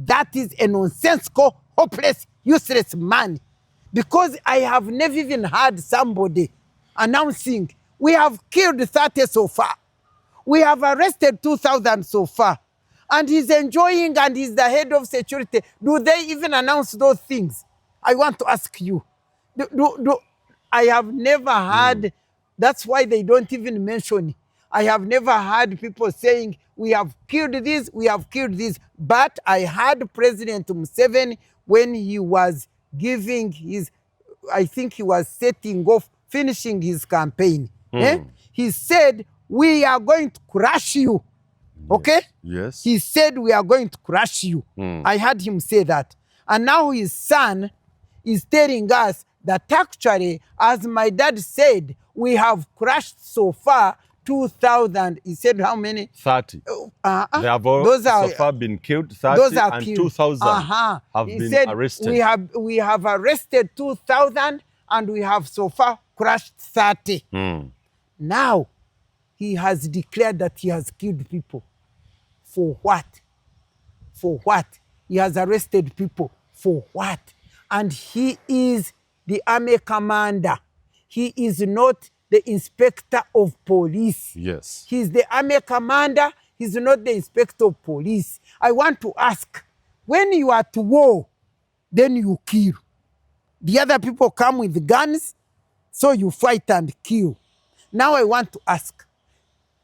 That is a nonsensical, hopeless, useless man. Because I have never even heard somebody announcing, we have killed 30 so far. We have arrested 2,000 so far. And he's enjoying and he's the head of security. Do they even announce those things? I want to ask you. I have never heard, that's why they don't even mention it. I have never heard people saying, we have killed this, we have killed this. But I heard President Museveni when he was giving his, I think he was setting off, finishing his campaign. He said, we are going to crush you. Okay? Yes. He said, we are going to crush you. I heard him say that. And now his son is telling us that actually, as my dad said, we have crushed so far 2,000. He said how many? 30. They have all those are, so far been killed. 30 those are and killed. 2,000 have he been said, arrested. We have arrested 2,000 and we have so far crushed 30. Now, he has declared that he has killed people. For what? For what? He has arrested people. For what? And he is the army commander. He is not the inspector of police. Yes. He's the army commander. He's not the inspector of police. I want to ask, when you are at war, then you kill. The other people come with guns, so you fight and kill. Now I want to ask,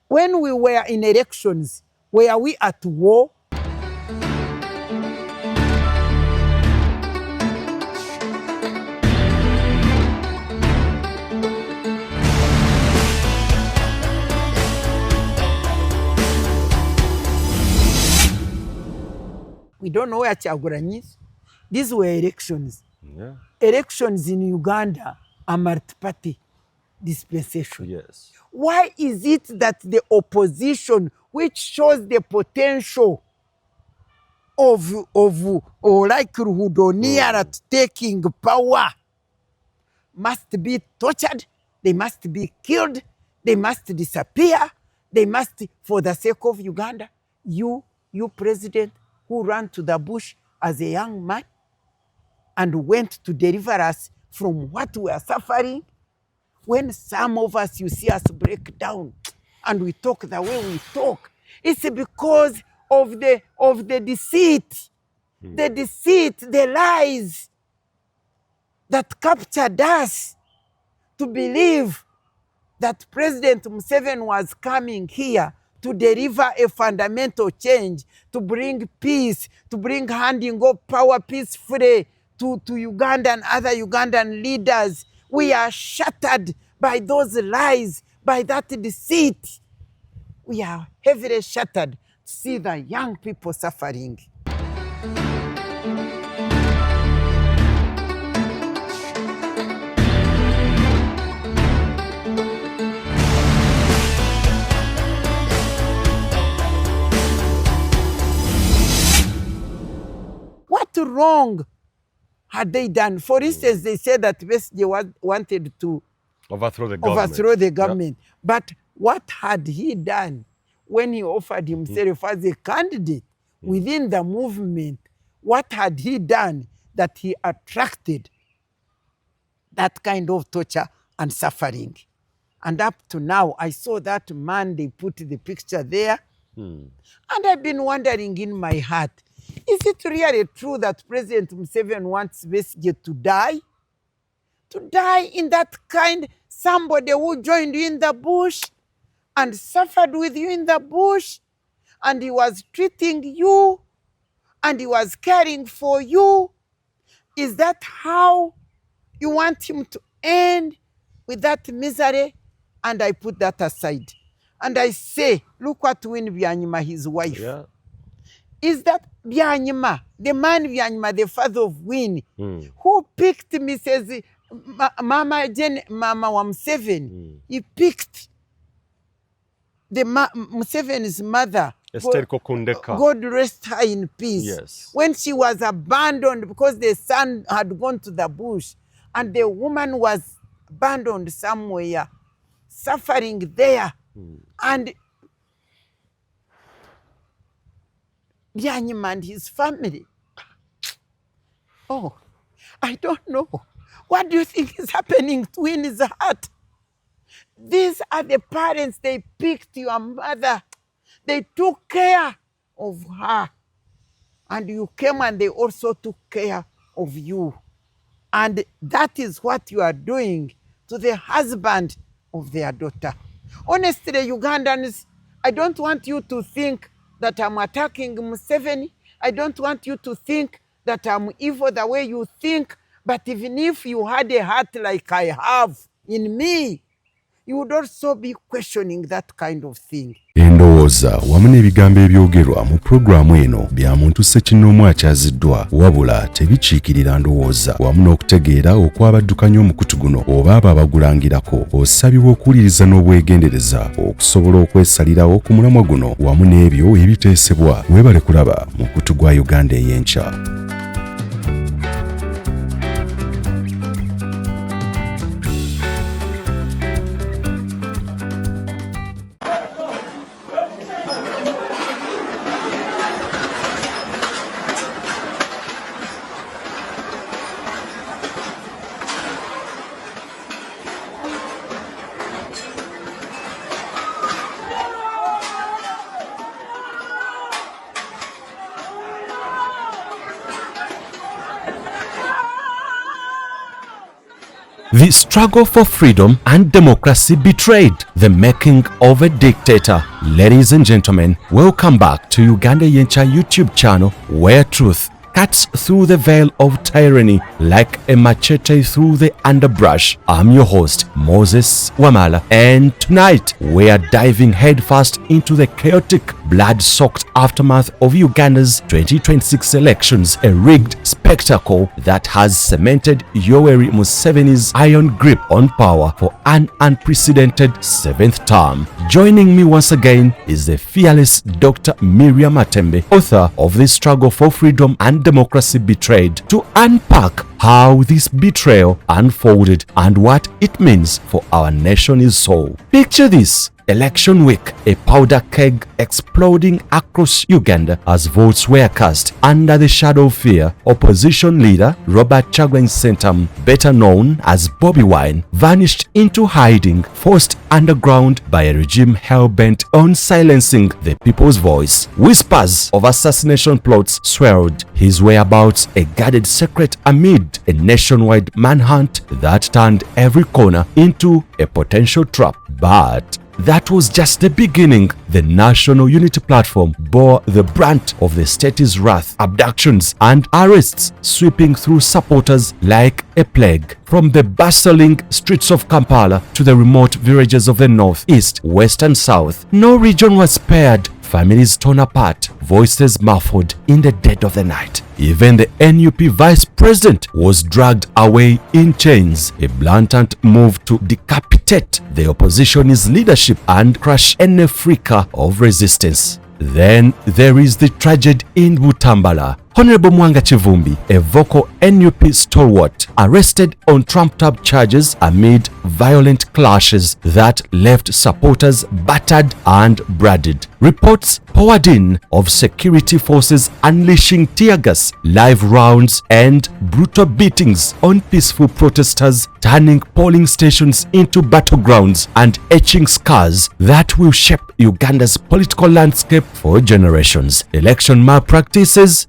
when we were in elections, were we at war? We don't know where Kyagulanyi is. These were elections. Yeah. Elections in Uganda are multi-party dispensation. Yes. Why is it that the opposition, which shows the potential of or likelihood or nearer to taking power, must be tortured, they must be killed, they must disappear, they must, for the sake of Uganda, you president who ran to the bush as a young man and went to deliver us from what we are suffering. When some of us, you see us break down and we talk the way we talk, it's because of the deceit, the deceit, the lies that captured us to believe that President Museveni was coming here to deliver a fundamental change, to bring peace, to bring handing of power peacefully to Uganda and other Ugandan leaders. We are shattered by those lies, by that deceit. We are heavily shattered to see the young people suffering. What wrong had they done? For instance, they said that they wanted to Overthrow the government. Yeah. But what had he done when he offered himself as a candidate within the movement? What had he done that he attracted that kind of torture and suffering? And up to now, I saw that man, they put the picture there. And I've been wondering in my heart, is it really true that President Museveni wants Besigye to die? To die in that kind, somebody who joined you in the bush and suffered with you in the bush, and he was treating you, and he was caring for you. Is that how you want him to end, with that misery? And I put that aside. And I say, look what Win Byanyima, his wife. Yeah. Is that Byanyima, the man Byanyima, the father of Win, who picked Mrs. Mama wa Museveni? He picked the Museveni's mother. Esther Kokundeka. God rest her in peace. Yes. When she was abandoned because the son had gone to the bush, and the woman was abandoned somewhere, suffering there. And Byanyima and his family. Oh, I don't know. What do you think is happening to his heart? These are the parents, they picked your mother. They took care of her. And you came and they also took care of you. And that is what you are doing to the husband of their daughter. Honestly, Ugandans, I don't want you to think that I'm attacking Museveni. I don't want you to think that I'm evil the way you think. But even if you had a heart like I have in me, you would also be questioning that kind of thing. Endowooza wamu n'ebigambo ebyogerwa mu pulogulaamu eno bya muntu ssekinnoomu akyaziddwa wabula tebikiikirira ndowooza wamu n'okutegeera okwabaddukanya omukutu guno oba abo abagulangirako osabibwa okuwuliriza n'obwegendereza okusobola okwesalirawo ku mulamwa guno wamu n'ebyo ebiteesebwa weebale kulaba mu mukutu gwa Uganda Eyenkya. The struggle for freedom and democracy betrayed the making of a dictator. Ladies and gentlemen, welcome back to Uganda Eyenkya YouTube channel, where truth cuts through the veil of tyranny like a machete through the underbrush. I'm your host, Moses Wamala, and tonight we are diving headfirst into the chaotic, blood-soaked aftermath of Uganda's 2026 elections, a rigged spectacle that has cemented Yoweri Museveni's iron grip on power for an unprecedented 7th term. Joining me once again is the fearless Dr. Miria Matembe, author of The Struggle for Freedom and Democracy Betrayed, to unpack how this betrayal unfolded and what it means for our nation's soul. Picture this. Election week, a powder keg exploding across Uganda as votes were cast. Under the shadow of fear, opposition leader Robert Kyagulanyi Ssentamu, better known as Bobi Wine, vanished into hiding, forced underground by a regime hell-bent on silencing the people's voice. Whispers of assassination plots swirled his whereabouts, a guarded secret amid a nationwide manhunt that turned every corner into a potential trap. But that was just the beginning. The National Unity Platform bore the brunt of the state's wrath, abductions and arrests sweeping through supporters like a plague. From the bustling streets of Kampala to the remote villages of the north, east, west and south, no region was spared. Families torn apart, voices muffled in the dead of the night. Even the NUP vice president was dragged away in chains, a blatant move to decapitate the opposition's leadership and crush any flicker of resistance. Then there is the tragedy in Butambala. Honorable Mwanga Chivumbi, a vocal NUP stalwart, arrested on trumped-up charges amid violent clashes that left supporters battered and bloodied. Reports poured in of security forces unleashing tear gas, live rounds, and brutal beatings on peaceful protesters, turning polling stations into battlegrounds and etching scars that will shape Uganda's political landscape for generations. Election malpractices,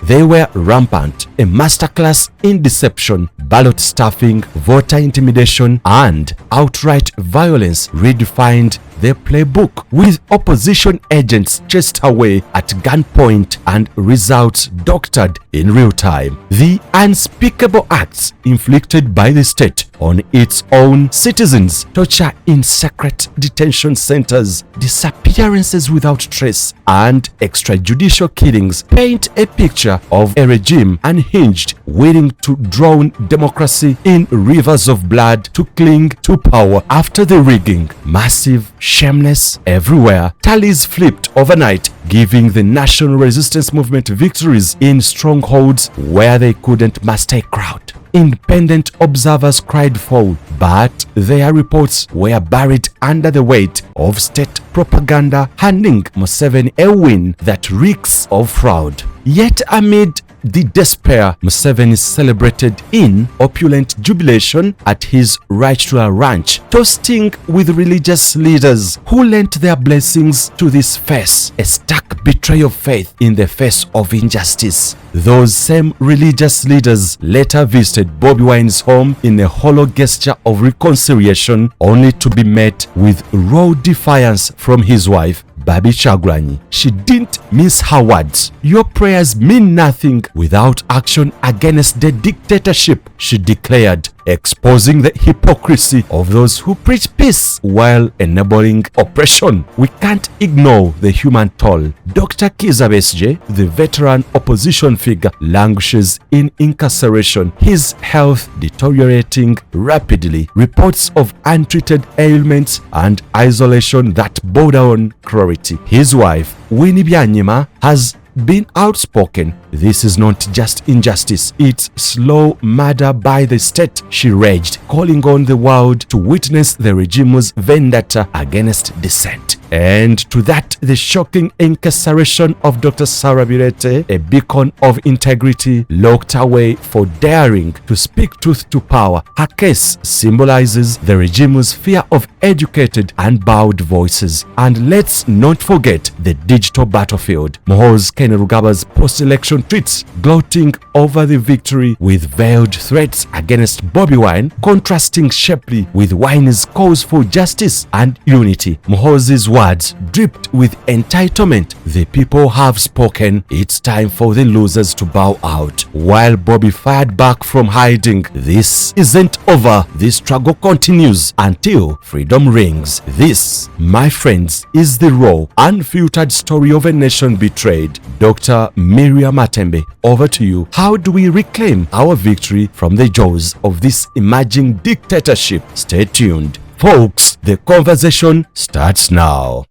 they were rampant. A masterclass in deception, ballot stuffing, voter intimidation, and outright violence redefined the playbook, with opposition agents chased away at gunpoint and results doctored in real time. The unspeakable acts inflicted by the state on its own citizens, torture in secret detention centers, disappearances without trace, and extrajudicial killings paint a picture of a regime unhinged, willing to drown democracy in rivers of blood to cling to power after the rigging. Massive, shameless, everywhere. Tallies flipped overnight, giving the national resistance movement victories in strongholds where they couldn't muster a crowd. independent observers cried foul, but their reports were buried under the weight of state propaganda, handing Museveni a win that reeks of fraud. Yet amid the despair, Museveni celebrated in opulent jubilation at his Rachel ranch, toasting with religious leaders who lent their blessings to this face, a stark betrayal of faith in the face of injustice. Those same religious leaders later visited Bobi Wine's home in a hollow gesture of reconciliation, only to be met with raw defiance from his wife, Bobi Kyagulanyi. She didn't miss her words. Your prayers mean nothing without action against the dictatorship, she declared, exposing the hypocrisy of those who preach peace while enabling oppression. We can't ignore the human toll. Dr. Kizza Besigye, the veteran opposition figure, languishes in incarceration, his health deteriorating rapidly. Reports of untreated ailments and isolation that border on cruelty. His wife, Winnie Byanyima, has been outspoken. This is not just injustice, it's slow murder by the state, she raged, calling on the world to witness the regime's vendetta against dissent. And to that, the shocking incarceration of Dr. Sarah Birete, a beacon of integrity, locked away for daring to speak truth to power. Her case symbolizes the regime's fear of educated and bowed voices. And let's not forget the digital battlefield. Muhoozi Kainerugaba's post-election tweets gloating over the victory with veiled threats against Bobi Wine, contrasting sharply with Wine's calls for justice and unity. Muhoozi's words dripped with entitlement. The people have spoken. It's time for the losers to bow out. While Bobi fired back from hiding, this isn't over. This struggle continues until freedom rings. This, my friends, is the raw, unfiltered story of a nation betrayed. Dr. Miria Matembe, over to you. How do we reclaim our victory from the jaws of this emerging dictatorship? Stay tuned. Folks, the conversation starts now.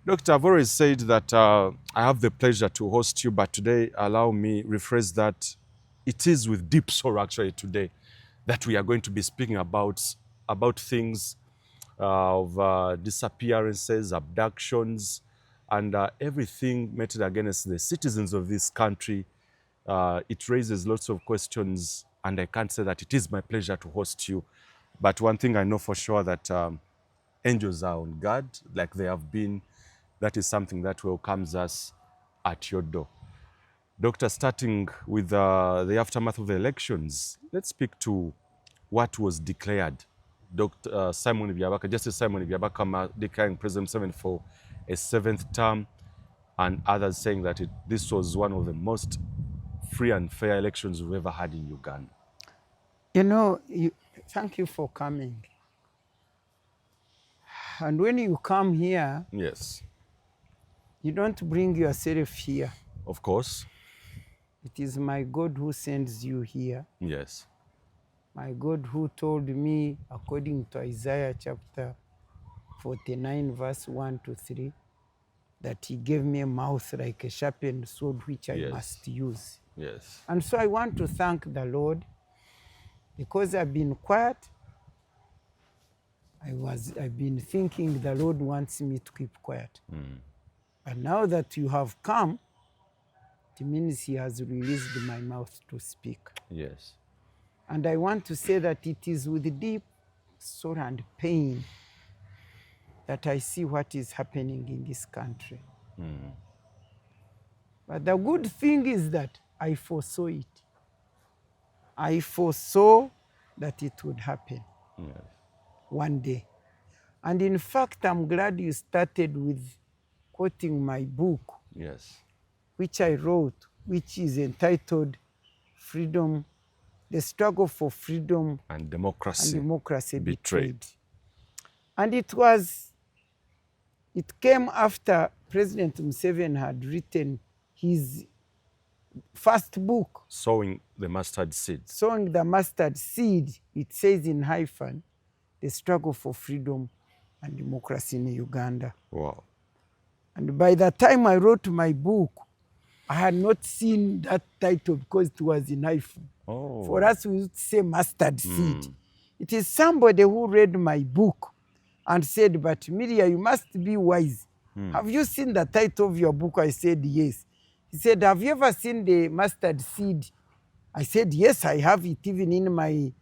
Doctor, I've always said that I have the pleasure to host you, but today allow me rephrase that. It is with deep sorrow actually today that we are going to be speaking about things of disappearances, abductions, and everything meted against the citizens of this country. It raises lots of questions, and I can't say that it is my pleasure to host you. But one thing I know for sure, that angels are on guard, like they have been. That is something that welcomes us at your door. Doctor, starting with the aftermath of the elections, let's speak to what was declared. Dr. Simon Byabaka, Justice Simon Byabaka declaring President Museveni for a 7th term, and others saying that this was one of the most free and fair elections we've ever had in Uganda. You know, thank you for coming. And when you come here, yes, you don't bring yourself here. Of course. It is my God who sends you here. Yes. My God who told me, according to Isaiah chapter 49, verse 1 to 3, that he gave me a mouth like a sharpened sword, which I must use. Yes. And so I want to thank the Lord, because I've been quiet. I've been thinking the Lord wants me to keep quiet. But now that you have come, it means he has released my mouth to speak. Yes. And I want to say that it is with deep sorrow and pain that I see what is happening in this country. But the good thing is that I foresaw it. I foresaw that it would happen one day. And in fact, I'm glad you started with quoting my book, which I wrote, which is entitled Freedom, the Struggle for Freedom and Democracy, Betrayed. And it came after President Museveni had written his first book, Sowing the Mustard Seed. Sowing the Mustard Seed, it says in hyphen, the Struggle for Freedom and Democracy in Uganda. Wow. And by the time I wrote my book, I had not seen that title because it was in iPhone. Oh. For us, we used to say mustard seed. It is somebody who read my book and said, but Miria, you must be wise. Have you seen the title of your book? I said, yes. He said, have you ever seen the mustard seed? I said, yes, I have it even in my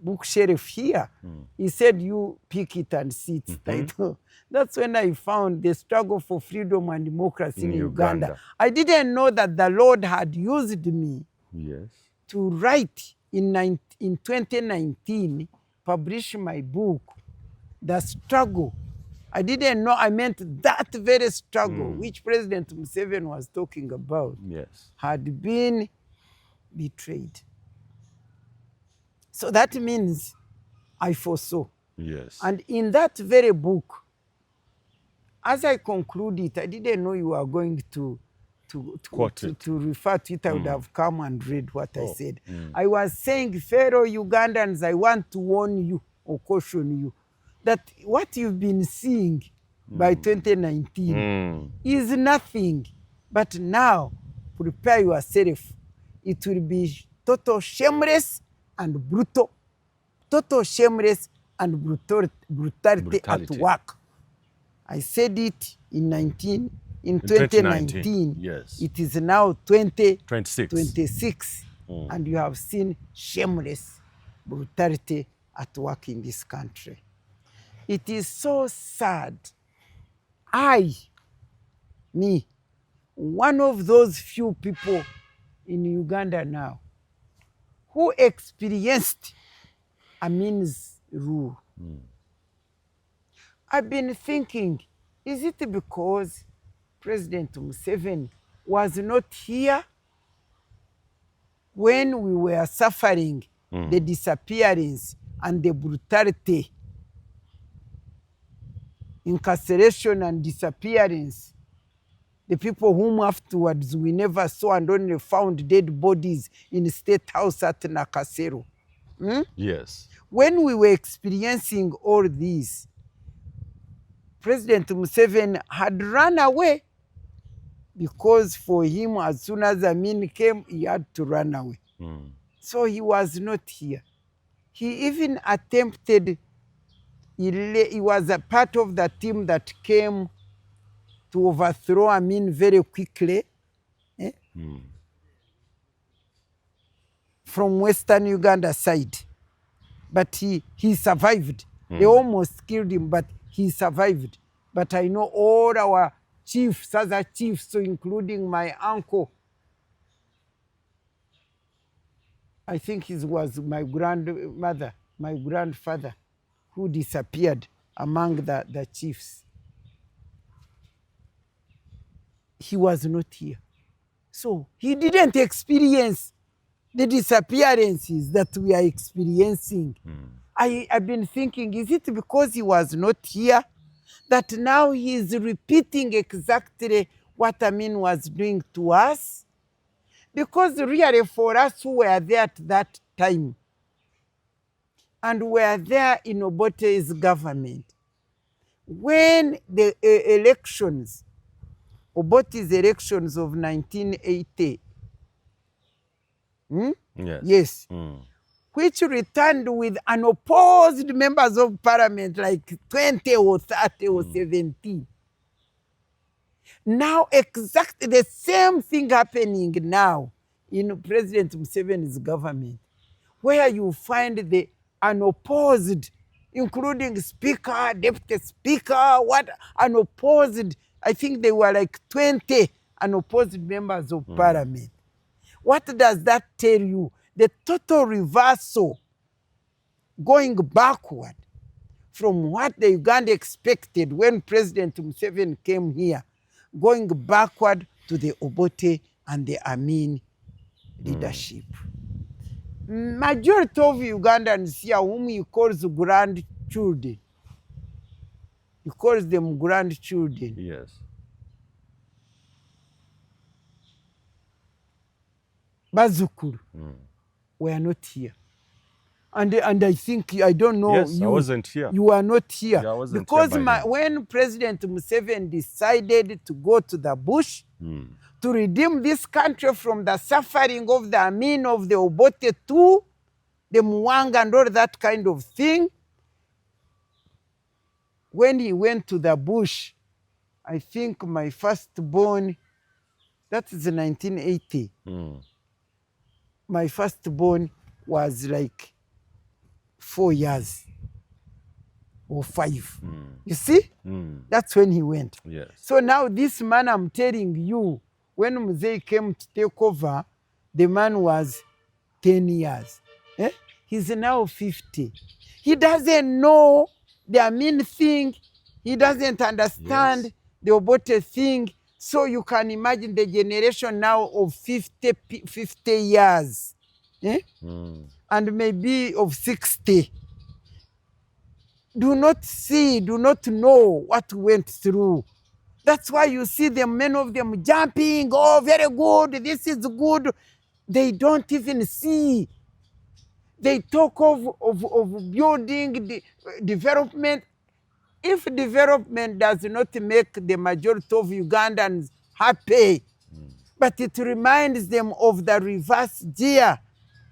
bookshelf here. He said, you pick it and see its title. That's when I found The Struggle for Freedom and Democracy in Uganda. I didn't know that the Lord had used me to write in 2019, publish my book, The Struggle. I didn't know I meant that very struggle which President Museveni was talking about had been betrayed. So that means I foresaw. And in that very book, as I conclude it, I didn't know you were going to refer to it. I would have come and read what I said. I was saying, fellow Ugandans, I want to warn you or caution you that what you've been seeing by 2019 is nothing. But now, prepare yourself. It will be total shameless and brutal. Total shameless and brutality at work. I said it in 2019. Yes. It is now 2026. And you have seen shameless brutality at work in this country. It is so sad. Me, one of those few people in Uganda now who experienced Amin's rule. I've been thinking, is it because President Museveni was not here when we were suffering the disappearance and the brutality, incarceration and disappearance, the people whom afterwards we never saw and only found dead bodies in the State House at Nakasero? Yes. When we were experiencing all this, President Museveni had run away because for him, as soon as Amin came, he had to run away. So he was not here. He even attempted, he was a part of the team that came to overthrow Amin very quickly from Western Uganda side. But he survived. They almost killed him, but he survived. But I know all our chiefs, other chiefs, so including my uncle, I think it was my grandmother, my grandfather, who disappeared among the chiefs. He was not here. So he didn't experience the disappearances that we are experiencing. I've been thinking, is it because he was not here that now he is repeating exactly what Amin was doing to us? Because really for us who were there at that time and were there in Obote's government, when the elections, Obote's elections of 1980, yes, which returned with unopposed members of parliament, like 20 or 30 or 17. Now exactly the same thing happening now in President Museveni's government, where you find the unopposed, including speaker, deputy speaker, unopposed, I think they were like 20 unopposed members of parliament. What does that tell you? The total reversal, going backward from what the Uganda expected when President Museveni came here, going backward to the Obote and the Amin leadership. Majority of Ugandans here, whom he calls grandchildren, he calls them grandchildren. Yes. Bazukuru were not here. And I think, I don't know. Yes, I wasn't here. You are not here. Yeah, I wasn't because here by then. when President Museveni decided to go to the bush to redeem this country from the suffering of the Amin, of the Obote too, the Mwanga and all that kind of thing, when he went to the bush, I think my firstborn, that is 1980, my firstborn was like 4 years or 5. You see? That's when he went. Yes. So now this man, I'm telling you, when Mzee came to take over, the man was 10 years. Eh? He's now 50. He doesn't know the Amin thing. He doesn't understand the Obote thing. So you can imagine the generation now of 50 years. Eh? And maybe of 60. Do not see, do not know what went through. That's why you see them, many of them jumping, oh, very good, this is good. They don't even see. They talk of building, the development. If development does not make the majority of Ugandans happy, but it reminds them of the reverse gear,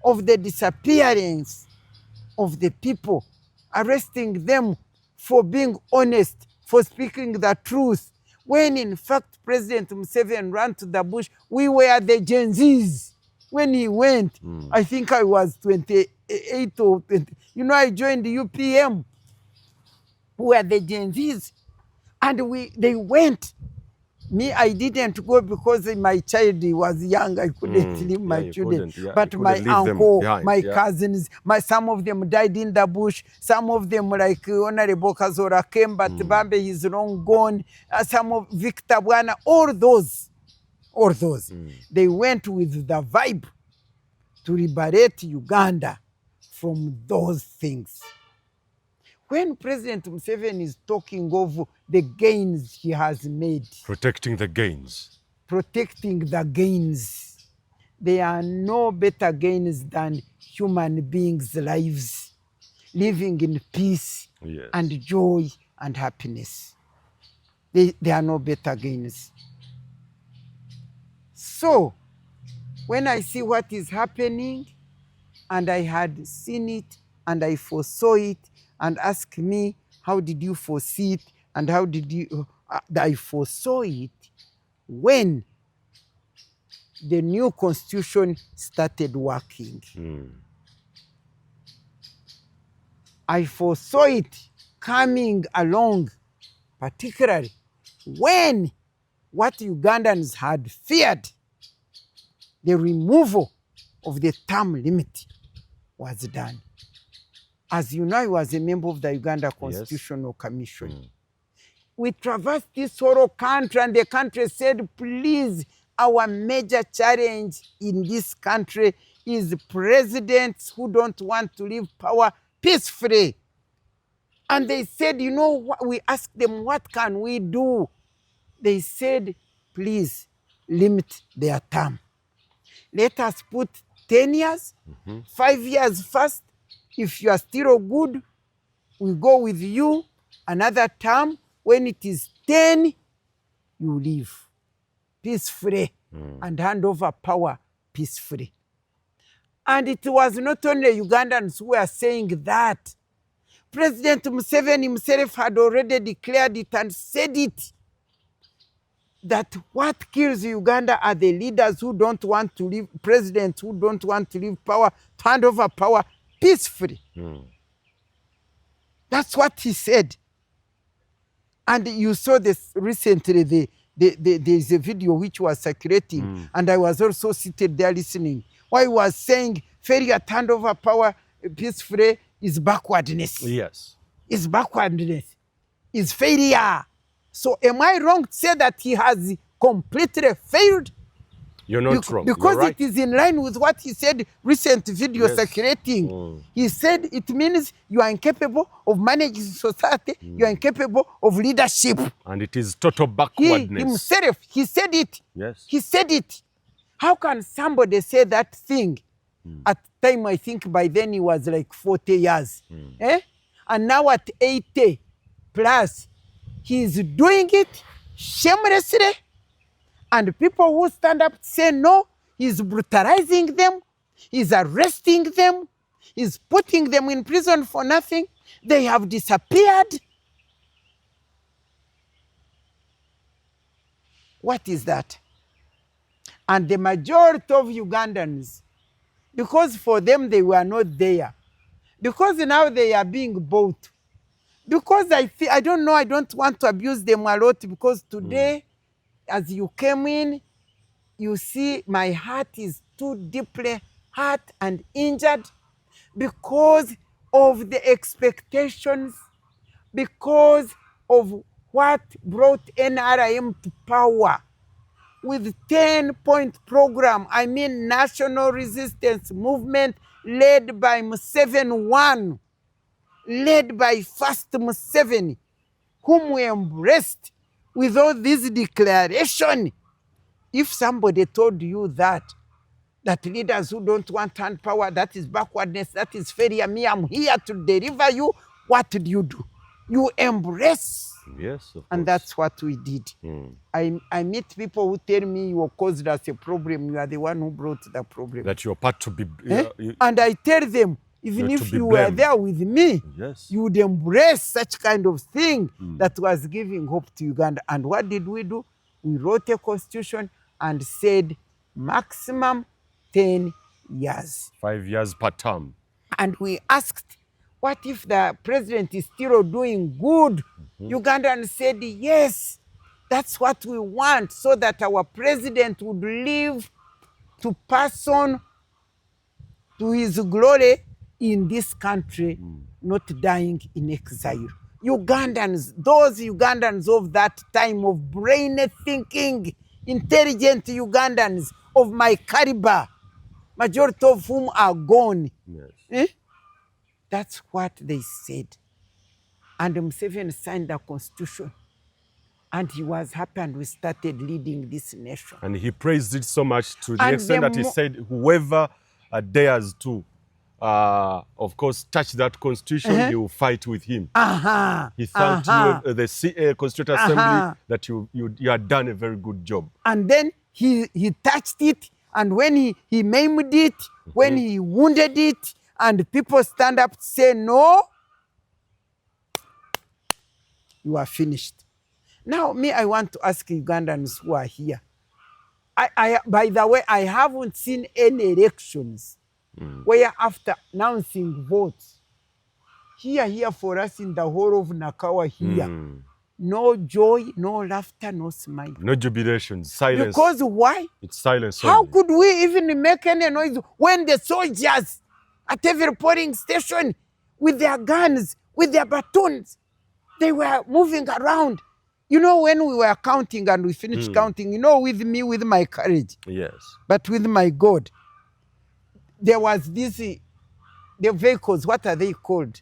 of the disappearance of the people, arresting them for being honest, for speaking the truth. When in fact President Museveni ran to the bush, we were the Gen Zs. When he went, I think I was 28 or 20. You know, I joined the UPM. We were the Gen Zs. And they went. Me, I didn't go because my child was young. I couldn't leave my children. But my uncle, my cousins, some of them died in the bush. Some of them, like Honorable Kazora came, but Bambe is long gone. Some of Victor Bwana, all those. They went with the vibe to liberate Uganda from those things. When President Museveni is talking of the gains he has made, Protecting the gains. There are no better gains than human beings' lives, living in peace and joy and happiness. There are no better gains. So, when I see what is happening, and I had seen it, and I foresaw it, and ask me, how did you foresee it? And how did you... I foresaw it when the new constitution started working. I foresaw it coming along, particularly when what Ugandans had feared, the removal of the term limit, was done. As you know, I was a member of the Uganda Constitutional Commission. We traversed this whole country, and the country said, please, our major challenge in this country is presidents who don't want to leave power peacefully. And they said, you know what? We asked them, what can we do? They said, please limit their term. Let us put 10 years, 5 years first. If you are still good, we go with you another term. When it is 10, you leave peacefully and hand over power peacefully. And it was not only Ugandans who were saying that. President Museveni himself had already declared it and said it, that what kills Uganda are the leaders who don't want to leave, presidents who don't want to leave power, to hand over power peacefully. That's what he said. And you saw this recently, there's a video which was circulating, and I was also seated there listening, where he was saying failure to hand over power peacefully is backwardness. Yes. Is backwardness. Is failure. So am I wrong to say that he has completely failed? You're not wrong. Because You're right. it is in line with what he said, recent video circulating. He said it means you are incapable of managing society, you are incapable of leadership. And it is total backwardness. He himself, he said it. Yes. He said it. How can somebody say that thing at time, I think by then he was like 40 years. Eh? And now at 80 plus, he's doing it shamelessly. And people who stand up say no, he's brutalizing them, he's arresting them, he's putting them in prison for nothing. They have disappeared. What is that? And the majority of Ugandans, because for them they were not there, because now they are being bought, because I don't know, I don't want to abuse them a lot, because today, as you came in, you see my heart is too deeply hurt and injured because of the expectations, because of what brought NRM to power with 10-point program. I mean, national resistance movement led by Museveni one, led by first Museveni, whom we embraced with all this declaration. If somebody told you that leaders who don't want hand power, that is backwardness, that is failure, me, I'm here to deliver you, what do? You embrace. Yes, of course. And that's what we did. I meet people who tell me you caused us a problem, you are the one who brought the problem. That you're part to be... And I tell them, even if you were there with me, yes, you would embrace such kind of thing that was giving hope to Uganda. And what did we do? We wrote a constitution and said maximum 10 years. 5 years per term. And we asked, what if the president is still doing good? Ugandans said, yes, that's what we want, so that our president would live to pass on to his glory in this country, not dying in exile. Ugandans, those Ugandans of that time, of brain thinking, intelligent Ugandans of my caliber, majority of whom are gone. Yes. That's what they said. And Museveni signed the constitution. And he was happy, and we started leading this nation. And he praised it so much to the And extent that he said, whoever dares to, of course, touch that constitution, he will fight with him. He thanked you, the Constituent Assembly, that you had done a very good job. And then he touched it, and when he maimed it, when he wounded it, and people stand up to say, no, you are finished. Now, me, I want to ask Ugandans who are here. By the way, I haven't seen any elections where after announcing votes, here for us in the whole of Nakawa here, no joy, no laughter, no smile. No jubilation, silence. Because why? It's silence. How only. could we even make any noise when the soldiers at every polling station with their guns, with their batons, they were moving around? You know, when we were counting and we finished counting, you know, with me, with my courage, yes, but with my God, there was this, the vehicles, what are they called?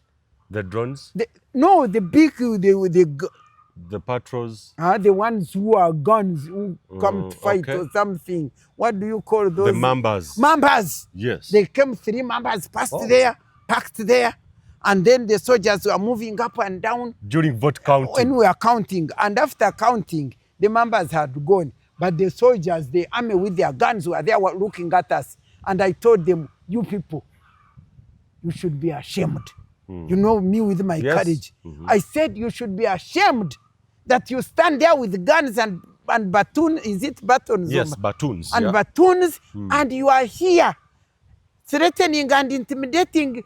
The drones? No, the big, the patrols? The ones who are guns, who come to fight or something. What do you call those? The mambas. Mambas. Yes. They came, 3 mambas passed there, packed there. And then the soldiers were moving up and down. During vote counting. When we were counting. And after counting, the members had gone. But the soldiers, the army with their guns were there, were looking at us. And I told them, you people, you should be ashamed. You know me with my courage. I said, you should be ashamed that you stand there with guns and batons. Is it batons? Yes, batons. And batons. And you are here threatening and intimidating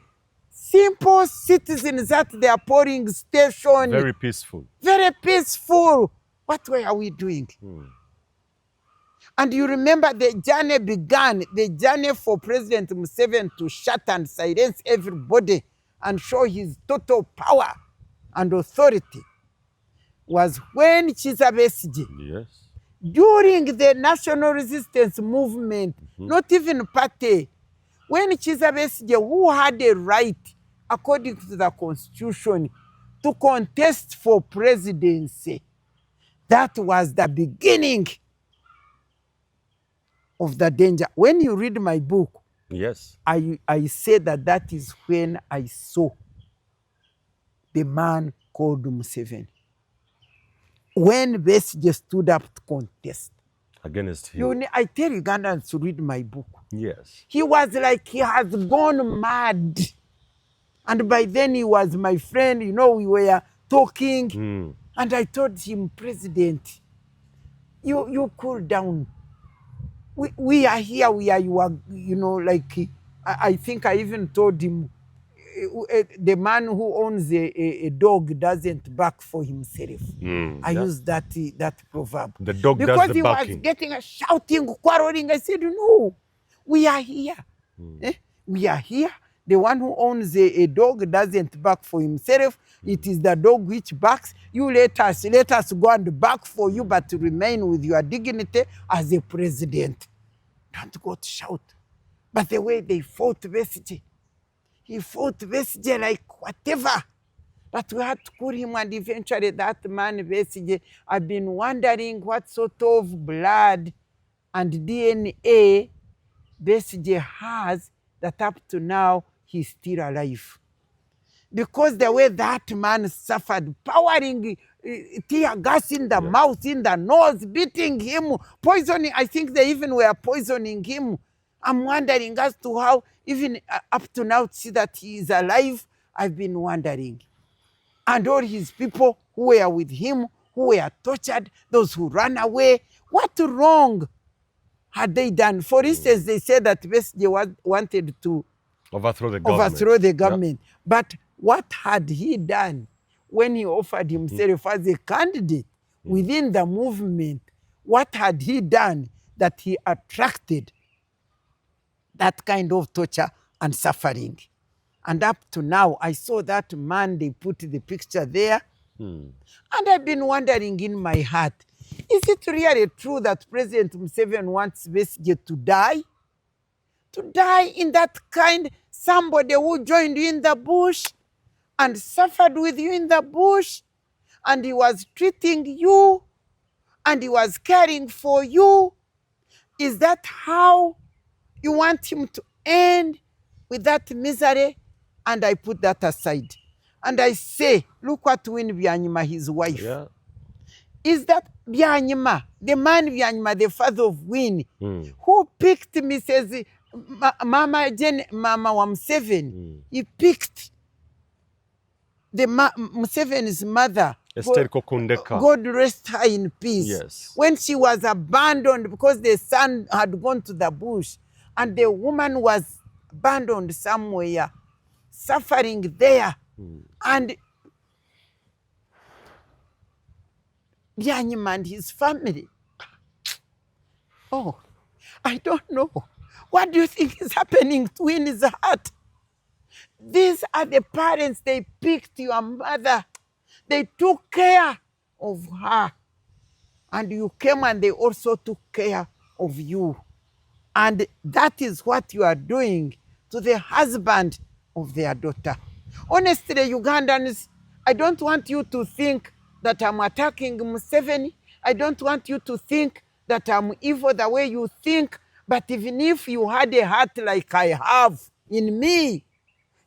simple citizens at their polling station. Very peaceful. Very peaceful. What were we doing? And you remember the journey began, the journey for President Museveni to shut and silence everybody and show his total power and authority was when Kizza Besigye, yes, during the national resistance movement, not even party, when Kizza Besigye, who had a right, according to the constitution, to contest for presidency, that was the beginning of the danger. When you read my book, Yes. I say that is when I saw the man called Museveni. When Besigye stood up to contest. Against him. I tell Ugandans to read my book. Yes. He was like he has gone mad. And by then he was my friend, we were talking. And I told him, President, you cool down. We are here, you are, I think I even told him, the man who owns a dog doesn't bark for himself. I used that proverb. The dog because does the he barking. was getting a shouting, quarreling. I said, no, we are here. We are here. The one who owns a dog doesn't bark for himself. It is the dog which barks. You let us go and bark for you, but to remain with your dignity as a president. Don't go to shout. But the way they fought Besigye, he fought Besigye like whatever. But we had to call him, and eventually that man Besigye, I've been wondering what sort of blood and DNA Besigye has that up to now he's still alive. Because the way that man suffered, powering tear gas in the mouth, in the nose, beating him, poisoning. I think they even were poisoning him. I'm wondering as to how, even up to now, to see that he is alive, I've been wondering. And all his people who were with him, who were tortured, those who ran away, what wrong had they done? For instance, they said that Besigye wanted to overthrow the government. But what had he done when he offered himself as a candidate within the movement? What had he done that he attracted that kind of torture and suffering? And up to now, I saw that man, they put the picture there. And I've been wondering in my heart, is it really true that President Museveni wants Besigye to die? To die in that kind, somebody who joined you in the bush and suffered with you in the bush, and he was treating you, and he was caring for you. Is that how you want him to end, with that misery? And I put that aside. And I say, look what Win Byanyima, his wife. Yeah. Is that Byanyima, the man Byanyima, the father of Win, who picked Mrs. Mama Museveni? He picked the Museveni's mother. Esther Kokundeka. God rest her in peace. Yes. When she was abandoned because the son had gone to the bush, and the woman was abandoned somewhere, suffering there. And Byanyima and his family. Oh, I don't know. What do you think is happening to Winnie's heart? These are the parents, they picked your mother. They took care of her. And you came and they also took care of you. And that is what you are doing to the husband of their daughter. Honestly, Ugandans, I don't want you to think that I'm attacking Museveni. I don't want you to think that I'm evil the way you think. But even if you had a heart like I have in me,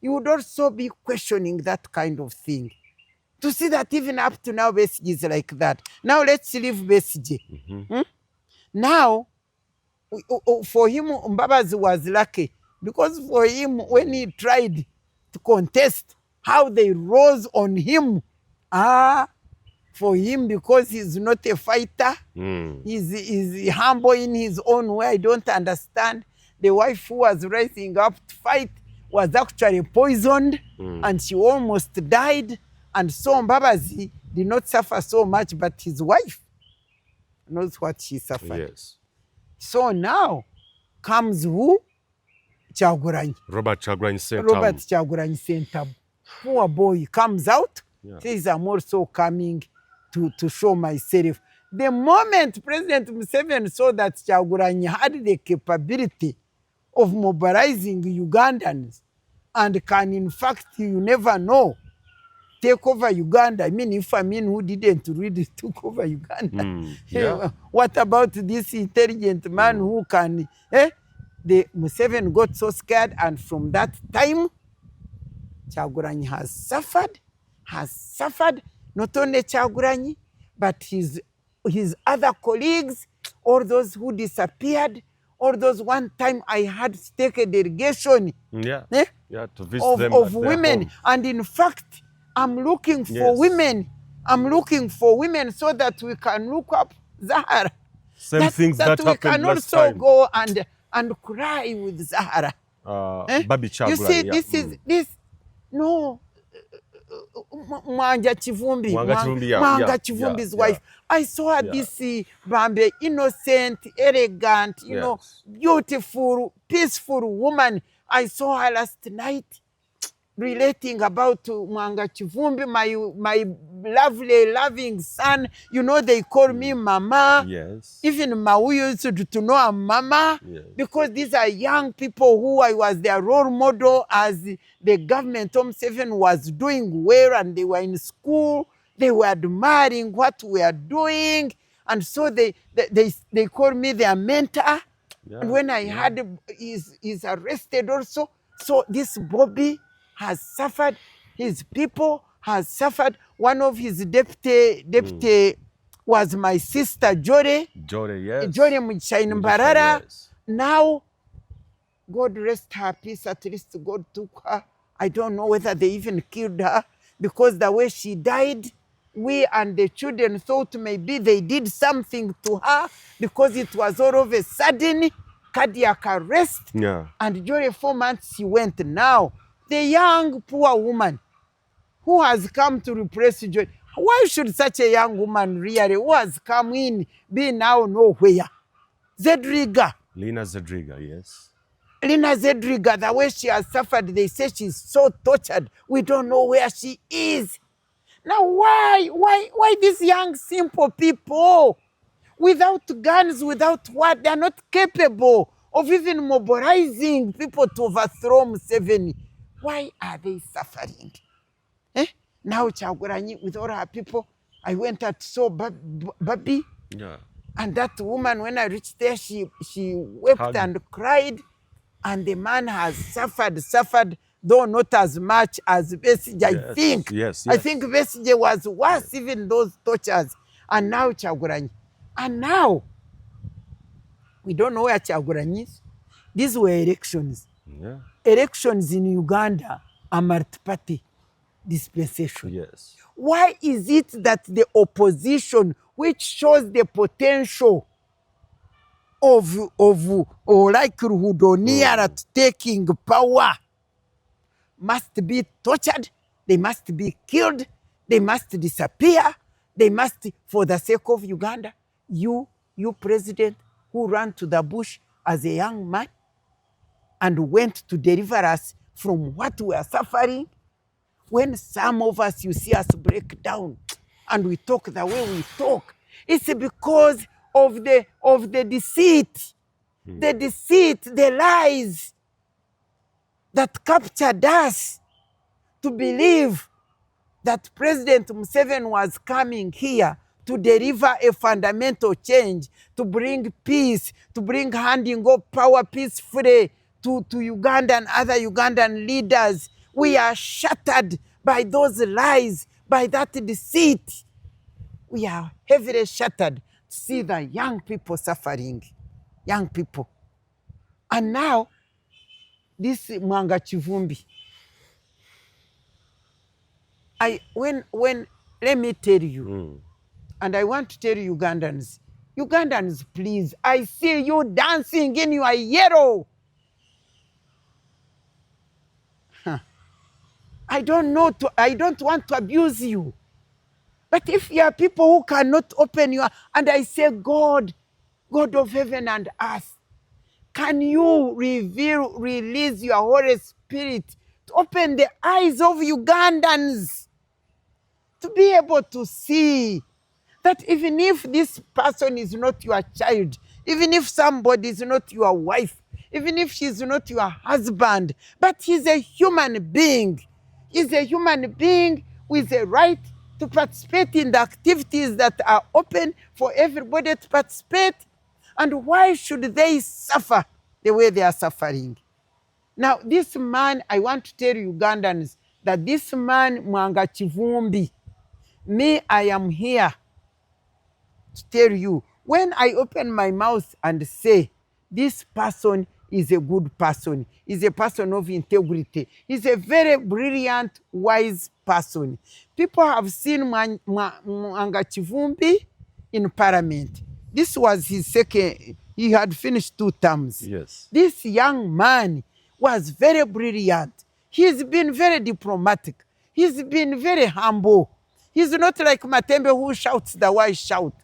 you would also be questioning that kind of thing. To see that even up to now, Besigye is like that. Now let's leave Besigye. Now, for him, Mbabazi was lucky. Because for him, when he tried to contest, how they rose on him. For him, because he's not a fighter, he's humble in his own way. I don't understand. The wife who was rising up to fight was actually poisoned, and she almost died. And so Mbabazi did not suffer so much, but his wife knows what she suffered. Yes. So now comes who? Kyagulanyi. Robert Kyagulanyi Ssentamu. Robert Kyagulanyi Ssentamu. Poor boy comes out, says, I'm also coming to show myself. The moment President Museveni saw that Kyagulanyi had the capability of mobilizing Ugandans and can, in fact, you never know, take over Uganda. I mean, if who didn't really took over Uganda. Yeah. What about this intelligent man who can the Museveni got so scared, and from that time, Kyagulanyi has suffered, not only Kyagulanyi, but his other colleagues, all those who disappeared, all those one time I had to take a delegation Yeah. eh, Yeah, to visit them of at their women. homes. And in fact, I'm looking for Yes. women. I'm looking for women so that we can look up Zahara. Same things that we happened can last also time. go and cry with Zahara. Babi You see, Kyagulanyi, this is this no Mwanga Kivumbi, Mwanga Kivumbi, yeah, Mwanga yeah, Kivumbi's yeah, wife. I saw her this Bambe, innocent, elegant, you know, beautiful, peaceful woman. I saw her last night relating about Mwanga Kivumbi, my lovely, loving son. You know, they call me Mama. Yes. Even Mau used to know I'm Mama. Yes. Because these are young people who I was their role model as the government Tom Seven was doing well, and they were in school. They were admiring what we are doing. And so they call me their mentor. Yeah, and when I heard he's arrested also, so this Bobi has suffered, his people has suffered. One of his deputy was my sister Jore. Jore, yes. Jore Muchain Mbarara. Yes. Now, God rest her peace, at least God took her. I don't know whether they even killed her, because the way she died, we and the children thought maybe they did something to her, because it was all of a sudden cardiac arrest. Yeah. And during 4 months she went. Now, the young poor woman who has come to replace Joy, why should such a young woman really, who has come in, be now nowhere? Zedriga. Lina Zedriga, yes. Lina Zedriga, the way she has suffered, they say she's so tortured. We don't know where she is. Now, why these young, simple people, without guns, without what, they're not capable of even mobilizing people to overthrow Museveni? Why are they suffering? Now Kyagulanyi, with all her people, I went and saw Babi. Yeah. And that woman, when I reached there, she wept and cried. And the man has suffered, though not as much as Besigye, I think. Yes. I think Besigye was worse, even those tortures. And now Kyagulanyi. And now, we don't know where Kyagulanyi is. These were elections. Yeah. Elections in Uganda are multi-party dispensation. Yes. Why is it that the opposition, which shows the potential of likelihood or nearer to taking power, must be tortured, they must be killed, they must disappear, they must, for the sake of Uganda, you president who ran to the bush as a young man and went to deliver us from what we are suffering. When some of us, you see us break down and we talk the way we talk, it's because of the deceit, the lies that captured us to believe that President Museveni was coming here to deliver a fundamental change, to bring peace, to bring handing of power peacefully to Uganda and other Ugandan leaders. We are shattered by those lies, by that deceit. We are heavily shattered to see the young people suffering. Young people. And now, this Mwanga Kivumbi, let me tell you, and I want to tell you Ugandans, please, I see you dancing in your yellow. I don't want to abuse you. But if you are people who cannot open your, and I say, God of heaven and earth, can you release your Holy Spirit to open the eyes of Ugandans to be able to see that even if this person is not your child, even if somebody is not your wife, even if she's not your husband, but he's a human being. He's a human being with a right to participate in the activities that are open for everybody to participate. And why should they suffer? the way they are suffering. Now, this man, I want to tell Ugandans that this man, Mwanga Kivumbi, me, I am here to tell you, when I open my mouth and say, this person is a good person, is a person of integrity, is a very brilliant, wise person. People have seen Mwanga Kivumbi in parliament. This was his second, he had finished 2 terms. Yes. This young man was very brilliant. He's been very diplomatic. He's been very humble. He's not like Matembe who shouts the wise shout.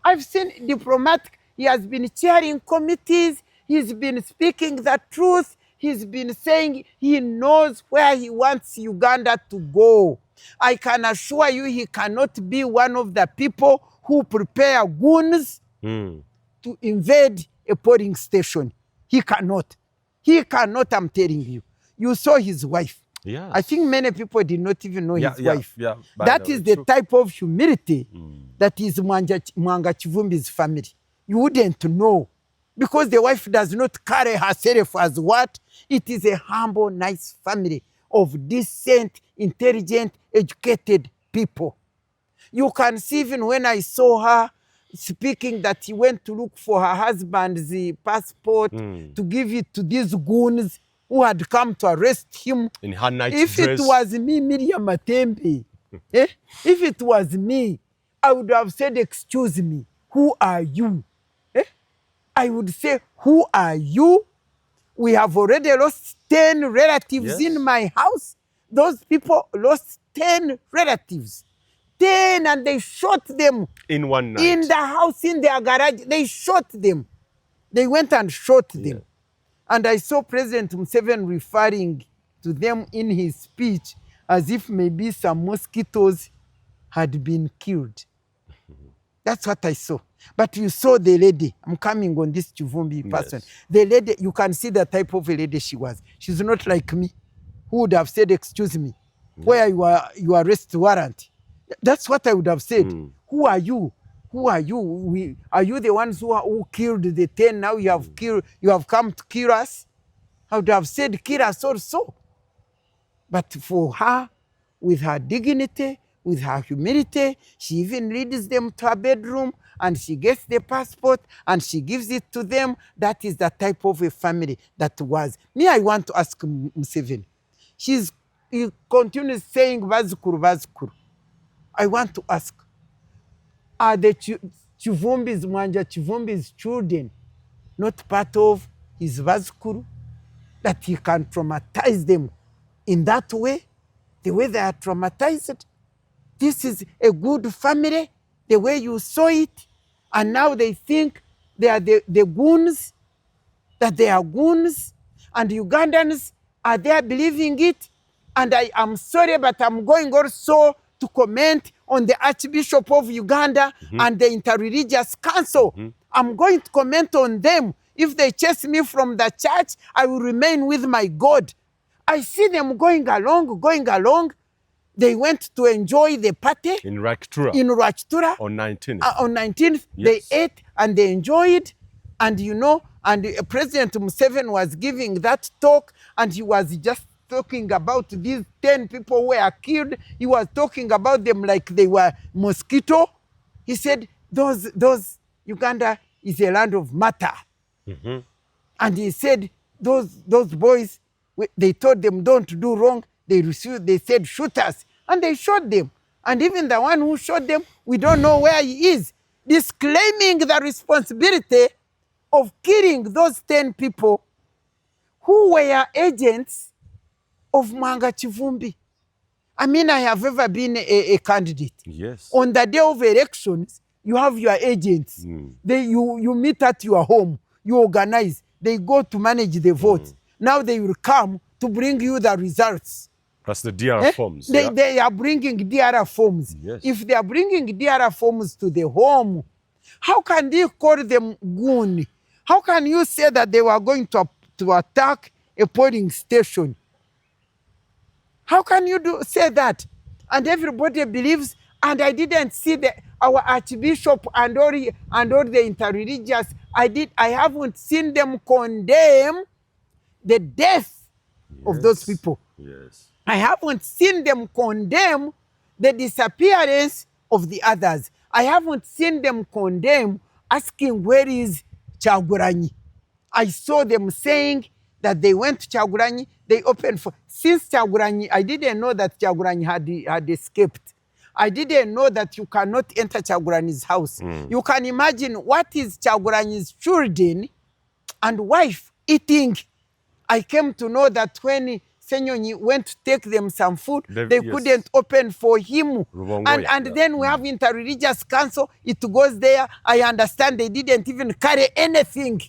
I've seen diplomatic. He has been chairing committees. He's been speaking the truth. He's been saying he knows where he wants Uganda to go. I can assure you he cannot be one of the people who prepare goons to invade a polling station. He cannot. He cannot, I'm telling you. You saw his wife. Yes. I think many people did not even know his wife. Yeah, that is the type of humility that is Mwanga Kivumbi's family. You wouldn't know. Because the wife does not carry herself as what? It is a humble, nice family of decent, intelligent, educated people. You can see even when I saw her speaking that he went to look for her husband's passport to give it to these goons who had come to arrest him. In her night if dress. It was me, Miria Matembe, if it was me, I would have said, excuse me, who are you? I would say, who are you? We have already lost 10 relatives in my house. Those people lost 10 relatives. 10, and they shot them. In one night. In the house, in their garage. They shot them. They went and shot them. And I saw President Museveni referring to them in his speech as if maybe some mosquitoes had been killed. That's what I saw. But you saw the lady. I'm coming on this Kivumbi person. The lady, you can see the type of a lady she was. She's not like me, who would have said, excuse me, where you arrest warrant. That's what I would have said. Who are you? Who are you? Are you the ones who killed the 10? Now you have come to kill us? I would have said, kill us also. But for her, with her dignity, with her humility, she even leads them to her bedroom and she gets the passport and she gives it to them. That is the type of a family that was. Me, I want to ask Museveni. He continues saying, Vazukuru, Vazukuru. I want to ask, are the Kivumbi's, Mwanga Kivumbi's children not part of his Vazukuru? That he can traumatize them in that way, the way they are traumatized? This is a good family, the way you saw it, and now they think they are the goons, that they are goons, and Ugandans are there believing it. And I am sorry, but I'm going also to comment on the Archbishop of Uganda and the Interreligious Council. I'm going to comment on them. If they chase me from the church, I will remain with my God. I see them going along. They went to enjoy the party. In Rwachtura. On 19th. On 19th, they ate and they enjoyed. And President Museveni was giving that talk, and he was just talking about these 10 people who were killed. He was talking about them like they were mosquito. He said, those Uganda is a land of matter. And he said, those boys, they told them don't do wrong. They said, shoot us. And they shot them. And even the one who shot them, we don't know where he is. Disclaiming the responsibility of killing those 10 people who were agents of Mwanga Kivumbi. I mean, I have ever been a candidate. Yes. On the day of elections, you have your agents. You meet at your home. You organize. They go to manage the votes. Now they will come to bring you the results. Plus the DR forms. They are bringing DR forms. Yes. If they are bringing DR forms to the home, how can they call them goon? How can you say that they were going to attack a polling station? How can you say that? And everybody believes, and I didn't see our Archbishop and all the interreligious I haven't seen them condemn the death of those people. Yes. I haven't seen them condemn the disappearance of the others. I haven't seen them condemn asking where is Kyagulanyi. I saw them saying that they went to Kyagulanyi, they opened for, since Kyagulanyi, I didn't know that Kyagulanyi had escaped. I didn't know that you cannot enter Kyagulanyi's house. You can imagine what is Kyagulanyi's children and wife eating. I came to know that when Senyonyi went to take them some food, they couldn't open for him. And then we have interreligious council, it goes there. I understand they didn't even carry anything.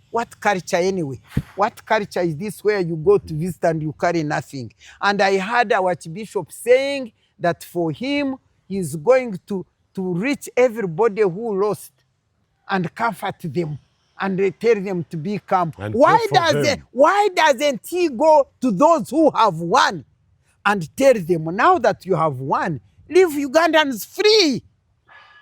What culture anyway? What culture is this where you go to visit and you carry nothing? And I heard our Archbishop saying that for him, he's going to reach everybody who lost and comfort them and tell them to be calm. Why doesn't he go to those who have won and tell them, now that you have won, leave Ugandans free?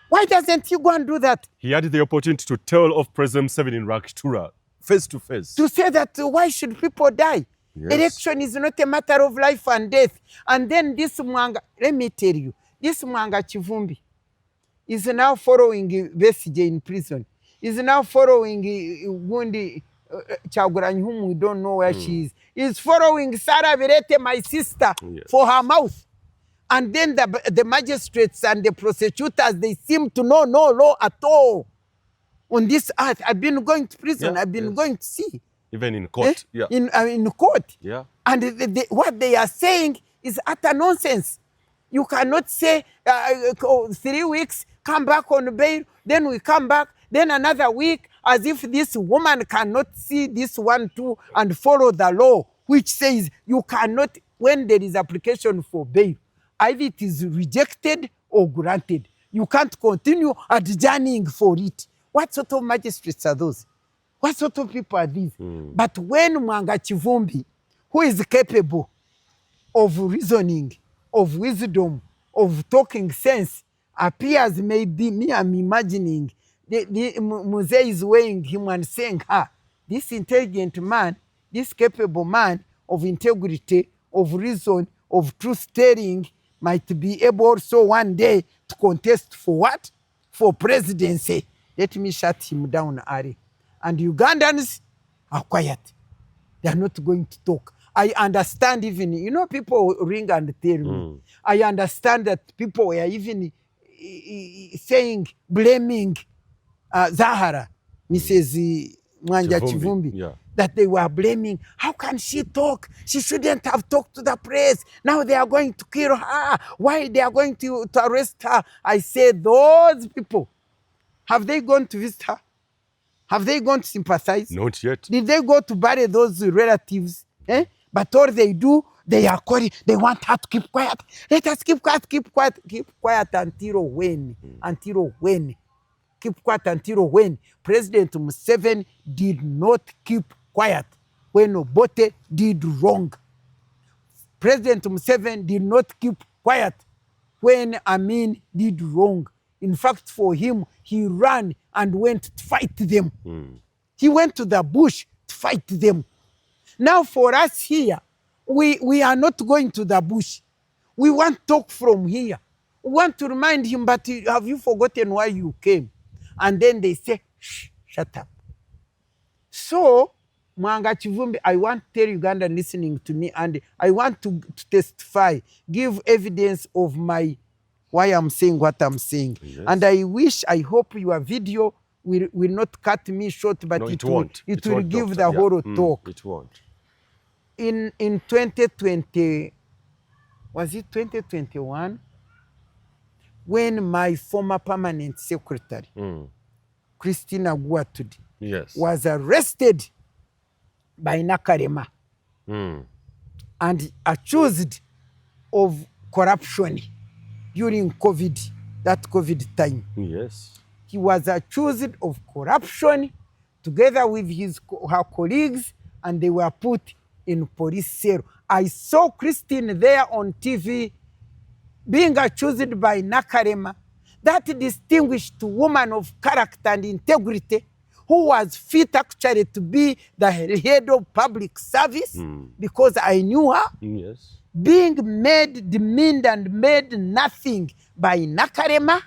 Why doesn't he go and do that? He had the opportunity to tell of President Museveni in Rakitura, face to face. To say that why should people die? Yes. Election is not a matter of life and death. And then this Mwanga, let me tell you, this Mwanga Chivumbi is now following Besigye in prison. Is now following Gundi Kyagulanyi, whom we don't know where she is. Is following Sarah Verete, my sister, for her mouth. And then the magistrates and the prosecutors, they seem to know no law at all. On this earth, I've been going to prison. I've been going to see. Even in court. In court. Yeah. And what they are saying is utter nonsense. You cannot say 3 weeks, come back on bail, then we come back, then another week, as if this woman cannot see this one too and follow the law, which says you cannot, when there is application for bail, either it is rejected or granted. You can't continue adjourning for it. What sort of magistrates are those? What sort of people are these? But when Mwanga Chivumbi, who is capable of reasoning, of wisdom, of talking sense, appears, maybe me, I'm imagining, Muse is weighing him and saying, this intelligent man, this capable man of integrity, of reason, of truth-telling, might be able also one day to contest for what? For presidency. Let me shut him down, Ari. And Ugandans are quiet. They are not going to talk. I understand even, people ring and tell me. I understand that people were even saying, blaming Zahara, Mrs. Mwanga Chivumbi, that they were blaming. How can she talk? She shouldn't have talked to the press. Now they are going to kill her. Why they are going to arrest her? I said, those people, have they gone to visit her? Have they gone to sympathize? Not yet. Did they go to bury those relatives? But all they do, they are calling, they want her to keep quiet. Let us keep quiet until when? Until when? Keep quiet until when? President Museveni did not keep quiet when Obote did wrong. President Museveni did not keep quiet when Amin did wrong. In fact, for him, he ran and went to fight them. He went to the bush to fight them. Now for us here, we are not going to the bush. We want to talk from here. We want to remind him, but have you forgotten why you came? And then they say, shh, shut up. So, Mwanga Chivumbi, I want to tell Uganda listening to me, and I want to testify, give evidence of why I'm saying what I'm saying. Yes. And I hope your video will not cut me short, but it will give the whole talk. It won't. In 2020, was it 2021? When my former permanent secretary, Christina Guatudi, was arrested by Nakarema and accused of corruption during that COVID time. Yes. He was accused of corruption together with her colleagues, and they were put in police cell. I saw Christine there on TV being accused by Nakarema, that distinguished woman of character and integrity, who was fit actually to be the head of public service, because I knew her, Yes. being made, demeaned, and made nothing by Nakarema.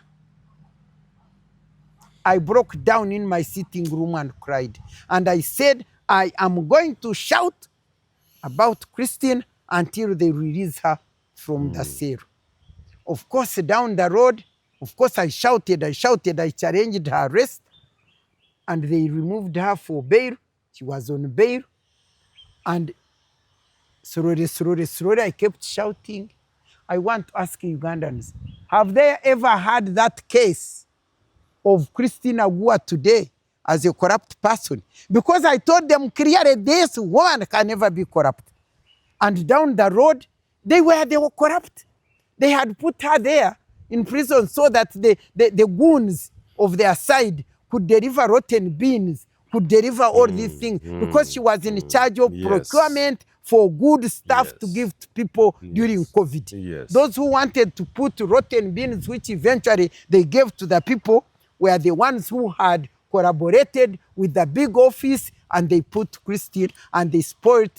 I broke down in my sitting room and cried. And I said, I am going to shout about Christine until they release her from the cell. Of course, down the road, of course, I shouted, I challenged her arrest, and they removed her for bail. She was on bail. And slowly, I kept shouting. I want to ask Ugandans, have they ever had that case of Christine Agua today as a corrupt person? Because I told them clearly, this woman can never be corrupt. And down the road, they were corrupt. They had put her there in prison so that the goons of their side could deliver rotten beans, could deliver all these things, because she was in charge of procurement for good stuff to give to people during COVID. Yes. Those who wanted to put rotten beans, which eventually they gave to the people, were the ones who had collaborated with the big office, and they put Christine and they spoiled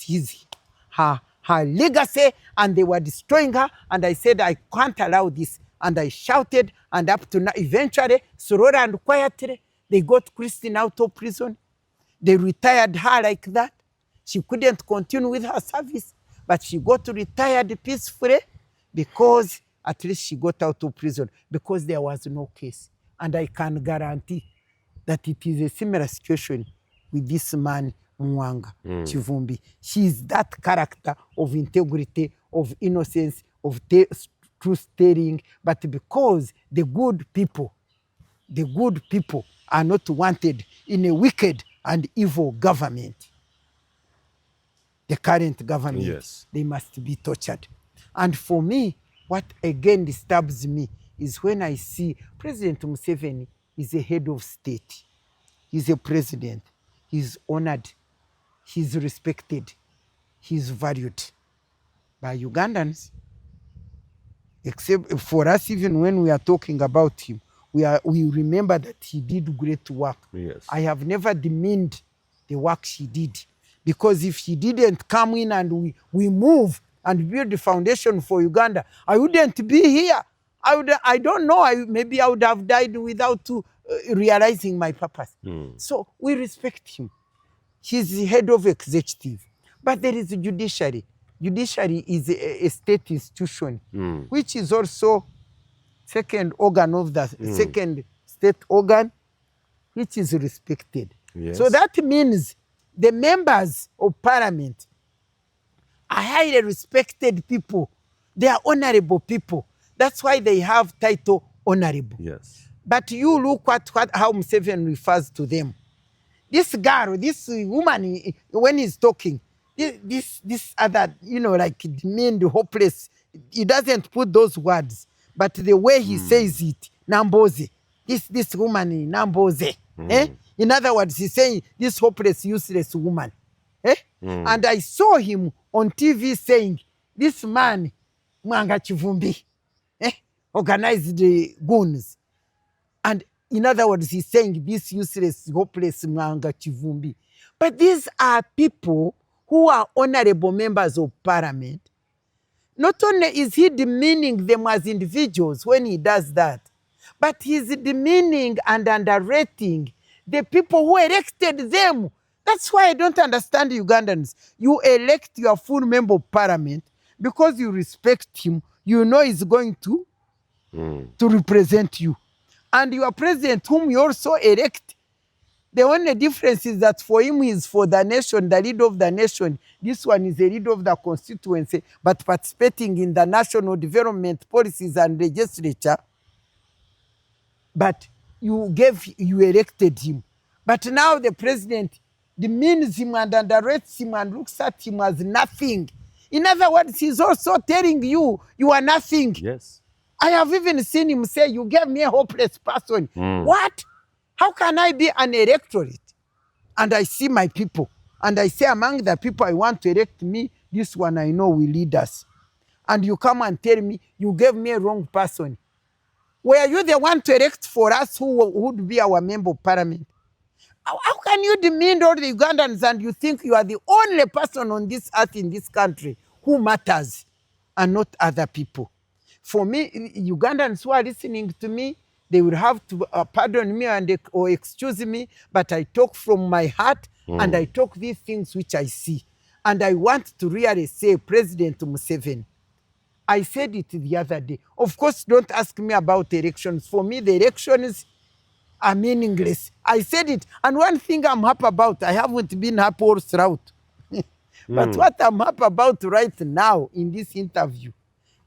her legacy, and they were destroying her. And I said, I can't allow this. And I shouted, and up to now, eventually, slowly and quietly, they got Christine out of prison. They retired her like that. She couldn't continue with her service, but she got retired peacefully because at least she got out of prison, because there was no case. And I can guarantee that it is a similar situation with this man, Mwanga Chivumbi. She is that character of integrity, of innocence, of truth-telling, but because the good people are not wanted in a wicked and evil government, the current government, they must be tortured. And for me, what again disturbs me is when I see President Museveni is a head of state. He's a president. He's honored. He's respected. He's valued by Ugandans. Except for us, even when we are talking about him, we remember that he did great work. Yes. I have never demeaned the work she did, because if she didn't come in and we move and build the foundation for Uganda, I wouldn't be here. I don't know, maybe I would have died without realizing my purpose. So we respect him. He's the head of executive. But there is a judiciary. Judiciary is a state institution, which is also second organ of the second state organ, which is respected. Yes. So that means the members of parliament are highly respected people. They are honorable people. That's why they have title honorable. Yes. But you look at how Museveni refers to them. This girl, this woman, when he's talking, this other, like demeaned, hopeless, he doesn't put those words, but the way he says it, Namboze, this woman, Namboze. In other words, he's saying this hopeless, useless woman. And I saw him on TV saying, this man, Mwanga Chivumbi, organized the goons. And in other words, he's saying this useless, hopeless Mwanga Chivumbi. But these are people who are honorable members of parliament. Not only is he demeaning them as individuals when he does that, but he's demeaning and underrating the people who elected them. That's why I don't understand Ugandans. You elect your full member of parliament because you respect him. You know he's going to represent you. And your president, whom you also elect, the only difference is that for him is for the nation, the leader of the nation. This one is the leader of the constituency, but participating in the national development policies and legislature. But you elected him. But now the president demeans him and underrates him and looks at him as nothing. In other words, he's also telling you, you are nothing. Yes. I have even seen him say, you gave me a hopeless person. What? How can I be an electorate? And I see my people. And I say, among the people I want to elect me, this one I know will lead us. And you come and tell me, you gave me a wrong person. Were you the one to elect for us who would be our member of parliament? How can you demean all the Ugandans and you think you are the only person on this earth in this country who matters and not other people? For me, Ugandans who are listening to me, they will have to pardon me or excuse me, but I talk from my heart and I talk these things which I see. And I want to really say, President Museveni, I said it the other day. Of course, don't ask me about elections. For me, the elections are meaningless. I said it. And one thing I'm happy about, I haven't been happy all throughout. But what I'm happy about right now in this interview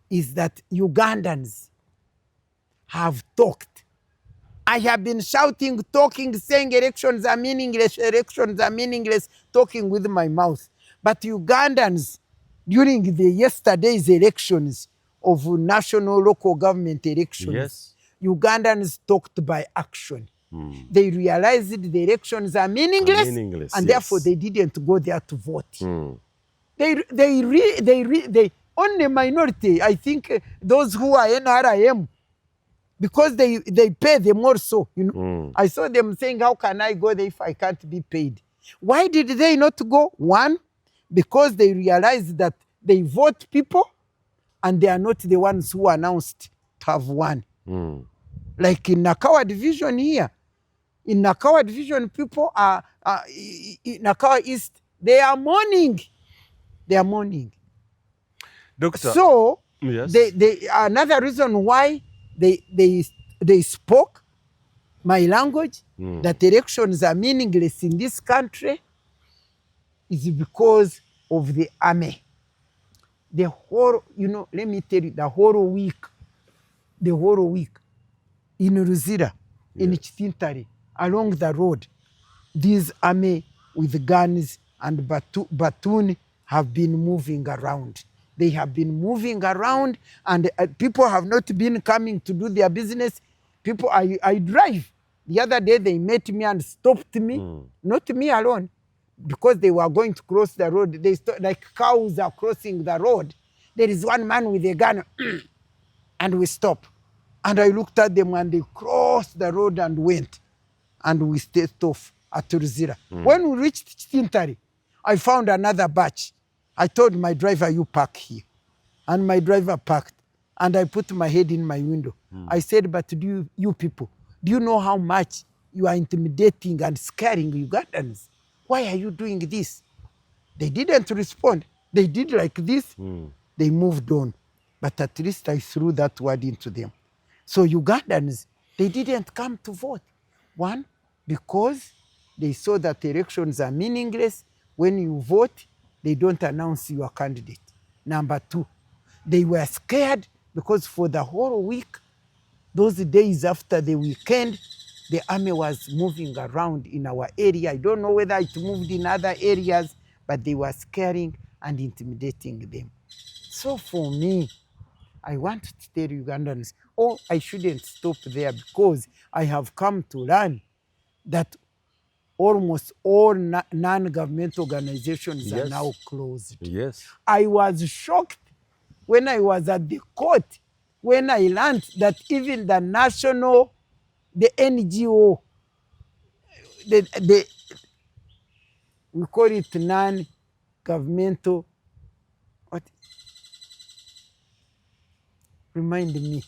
is that Ugandans have talked. I have been shouting, talking, saying elections are meaningless, talking with my mouth. But Ugandans, during the yesterday's elections of national local government elections, Ugandans talked by action. They realized the elections are meaningless, and therefore they didn't go there to vote. They only minority, I think, those who are NRIM, because they pay them also. You know, I saw them saying, "How can I go there if I can't be paid?" Why did they not go? One, because they realized that they vote people, and they are not the ones who announced to have won. Like in Nakawa division here, in Nakawa division, people are in Nakawa East. They are mourning. They are mourning. Doctor. So Yes. they another reason why they spoke my language, that elections are meaningless in this country, is because of the army. The whole, let me tell you, the whole week in Ruzira, in Chitintari, along the road, these army with guns and batoon have been moving around. They have been moving around, and people have not been coming to do their business. People, I drive. The other day they met me and stopped me, not me alone, because they were going to cross the road. They like cows are crossing the road. There is one man with a gun, and we stop. And I looked at them, and they crossed the road and went, and we stayed off at Ruzira. When we reached Chitintari, I found another batch. I told my driver, "You park here." And my driver parked, and I put my head in my window. I said, "But you people, do you know how much you are intimidating and scaring Ugandans? Why are you doing this?" They didn't respond. They did like this. They moved on. But at least I threw that word into them. So Ugandans, they didn't come to vote. One, because they saw that elections are meaningless. When you vote, they don't announce your candidate. Number two, they were scared because for the whole week, those days after the weekend, the army was moving around in our area. I don't know whether it moved in other areas, but they were scaring and intimidating them. So for me, I want to tell Ugandans, I shouldn't stop there, because I have come to learn that almost all non-government organizations are now closed. Yes. I was shocked when I was at the court, when I learned that even the NGO, we call it non-governmental, what? Remind me.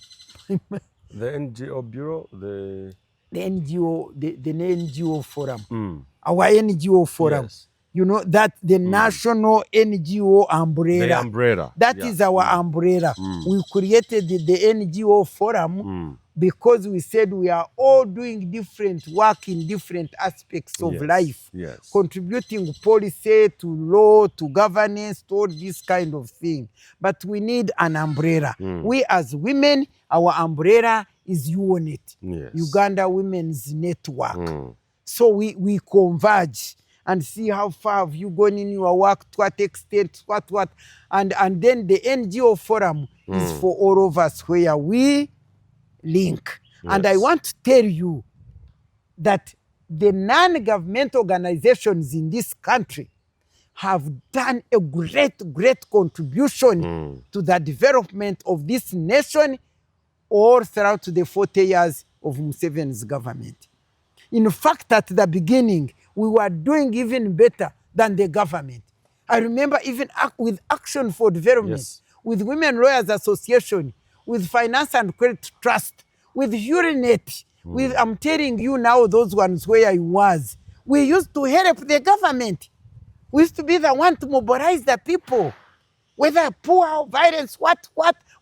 The NGO Bureau, the NGO, the NGO forum, our NGO forum. Yes. You know, that the national NGO umbrella. The umbrella. That is our umbrella. We created the NGO forum because we said we are all doing different work in different aspects of life. Yes. Contributing policy to law, to governance, to all this kind of thing. But we need an umbrella. We as women, our umbrella is UNIT, Uganda Women's Network. So we converge and see how far have you gone in your work, to what extent, what. And then the NGO forum is for all of us, where we link. Yes. And I want to tell you that the non-government organizations in this country have done a great contribution to the development of this nation all throughout the 40 years of Museveni's government. In fact, at the beginning, we were doing even better than the government. I remember even with Action for Development, Yes. with Women Lawyers Association, with Finance and Credit Trust, with Urinet, with, I'm telling you now, those ones where I was. We used to help the government. We used to be the one to mobilize the people. Whether poor or violence, what,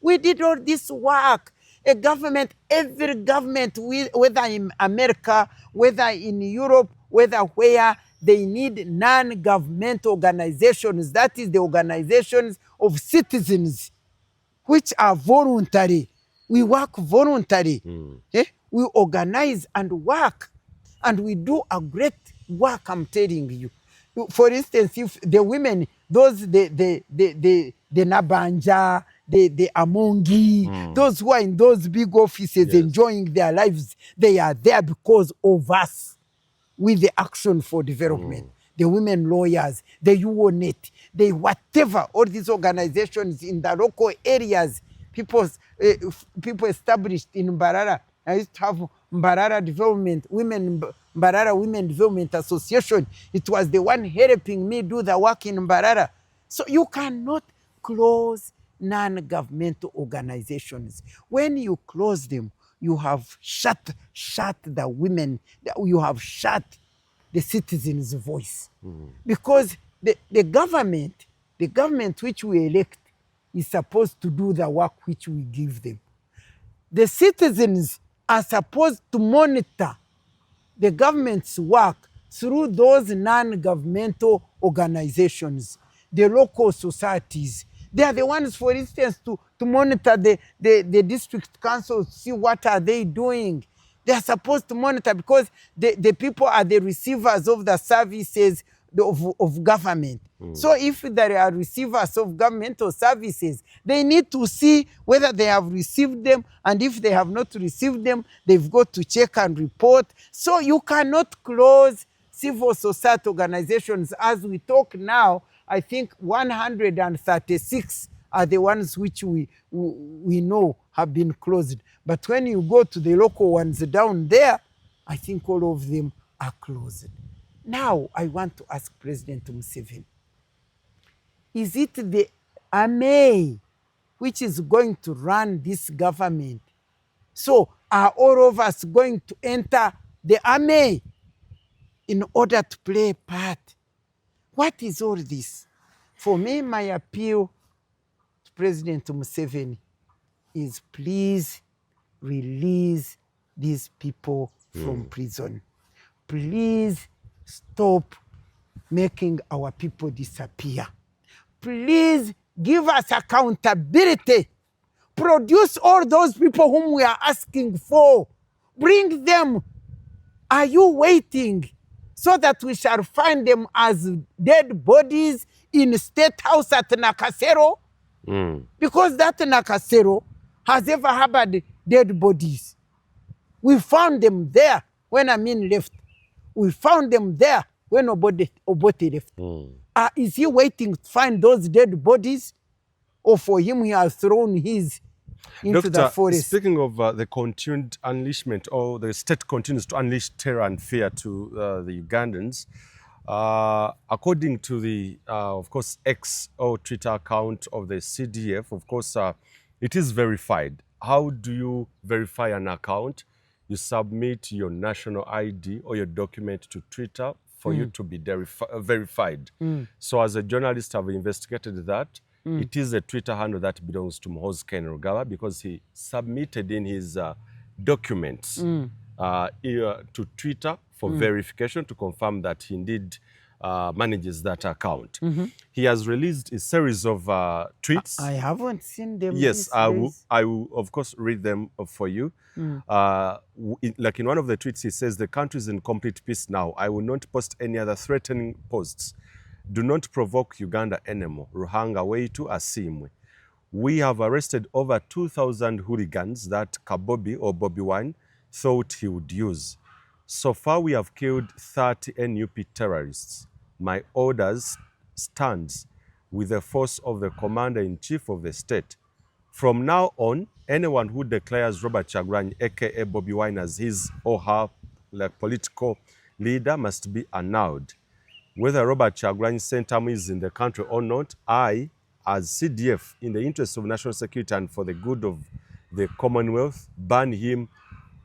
we did all this work. A government, every government, whether in America, whether in Europe, whether where, they need non-governmental organizations. That is the organizations of citizens, which are voluntary. We work voluntary. We organize and work, and we do a great work, I'm telling you. For instance, if the women, those the Nabanja, the Amongi, those who are in those big offices enjoying their lives, they are there because of us. With the Action for Development, the women lawyers, the UONET, the whatever, all these organizations in the local areas, people established in Mbarara. I used to have Mbarara Development, Mbarara Women Development Association. It was the one helping me do the work in Mbarara. So you cannot close non-governmental organizations. When you close them, you have shut the women, you have shut the citizens' voice. Because the government which we elect is supposed to do the work which we give them. The citizens are supposed to monitor the government's work through those non-governmental organizations, the local societies. They are the ones, for instance, to monitor the district councils, see what are they doing. They are supposed to monitor because the people are the receivers of the services of government. So if there are receivers of governmental services, they need to see whether they have received them, and if they have not received them, they've got to check and report. So you cannot close civil society organizations. As we talk now, I think 136 are the ones which we know have been closed. But when you go to the local ones down there, I think all of them are closed. Now, I want to ask President Museveni, is it the army which is going to run this government? So are all of us going to enter the army in order to play a part? What is all this? For me, my appeal to President Museveni is please release these people from prison. Please stop making our people disappear. Please give us accountability. Produce all those people whom we are asking for. Bring them. Are you waiting so that we shall find them as dead bodies in State House at Nakasero? Because that Nakasero has ever harbored dead bodies. We found them there when Amin left. We found them there when Obote left. Is he waiting to find those dead bodies? Or for him, he has thrown his into the forest? Speaking of the continued unleashment, or the state continues to unleash terror and fear to the Ugandans, according to the, of course, X or Twitter account of the CDF, of course, it is verified. How do you verify an account? You submit your national ID or your document to Twitter for you to be verified. So as a journalist, I've investigated that. It is a Twitter handle that belongs to Muhoozi Kainerugaba because he submitted in his documents to Twitter for verification to confirm that he indeed manages that account. He has released a series of tweets. I haven't seen them. Yes, I will, of course, read them for you. Like in one of the tweets, he says, "The country is in complete peace now. I will not post any other threatening posts. Do not provoke Uganda anymore. Ruhanga Weitu Asimwe. We have arrested over 2,000 hooligans that Kabobi or Bobi Wine thought he would use. So far, we have killed 30 NUP terrorists. My orders stands with the force of the Commander-in-Chief of the state. From now on, anyone who declares Robert Kyagulanyi, aka Bobi Wine, as his or her like political leader must be annulled. Whether Robert Kyagulanyi Ssentamu is in the country or not, I, as CDF, in the interest of national security and for the good of the Commonwealth, ban him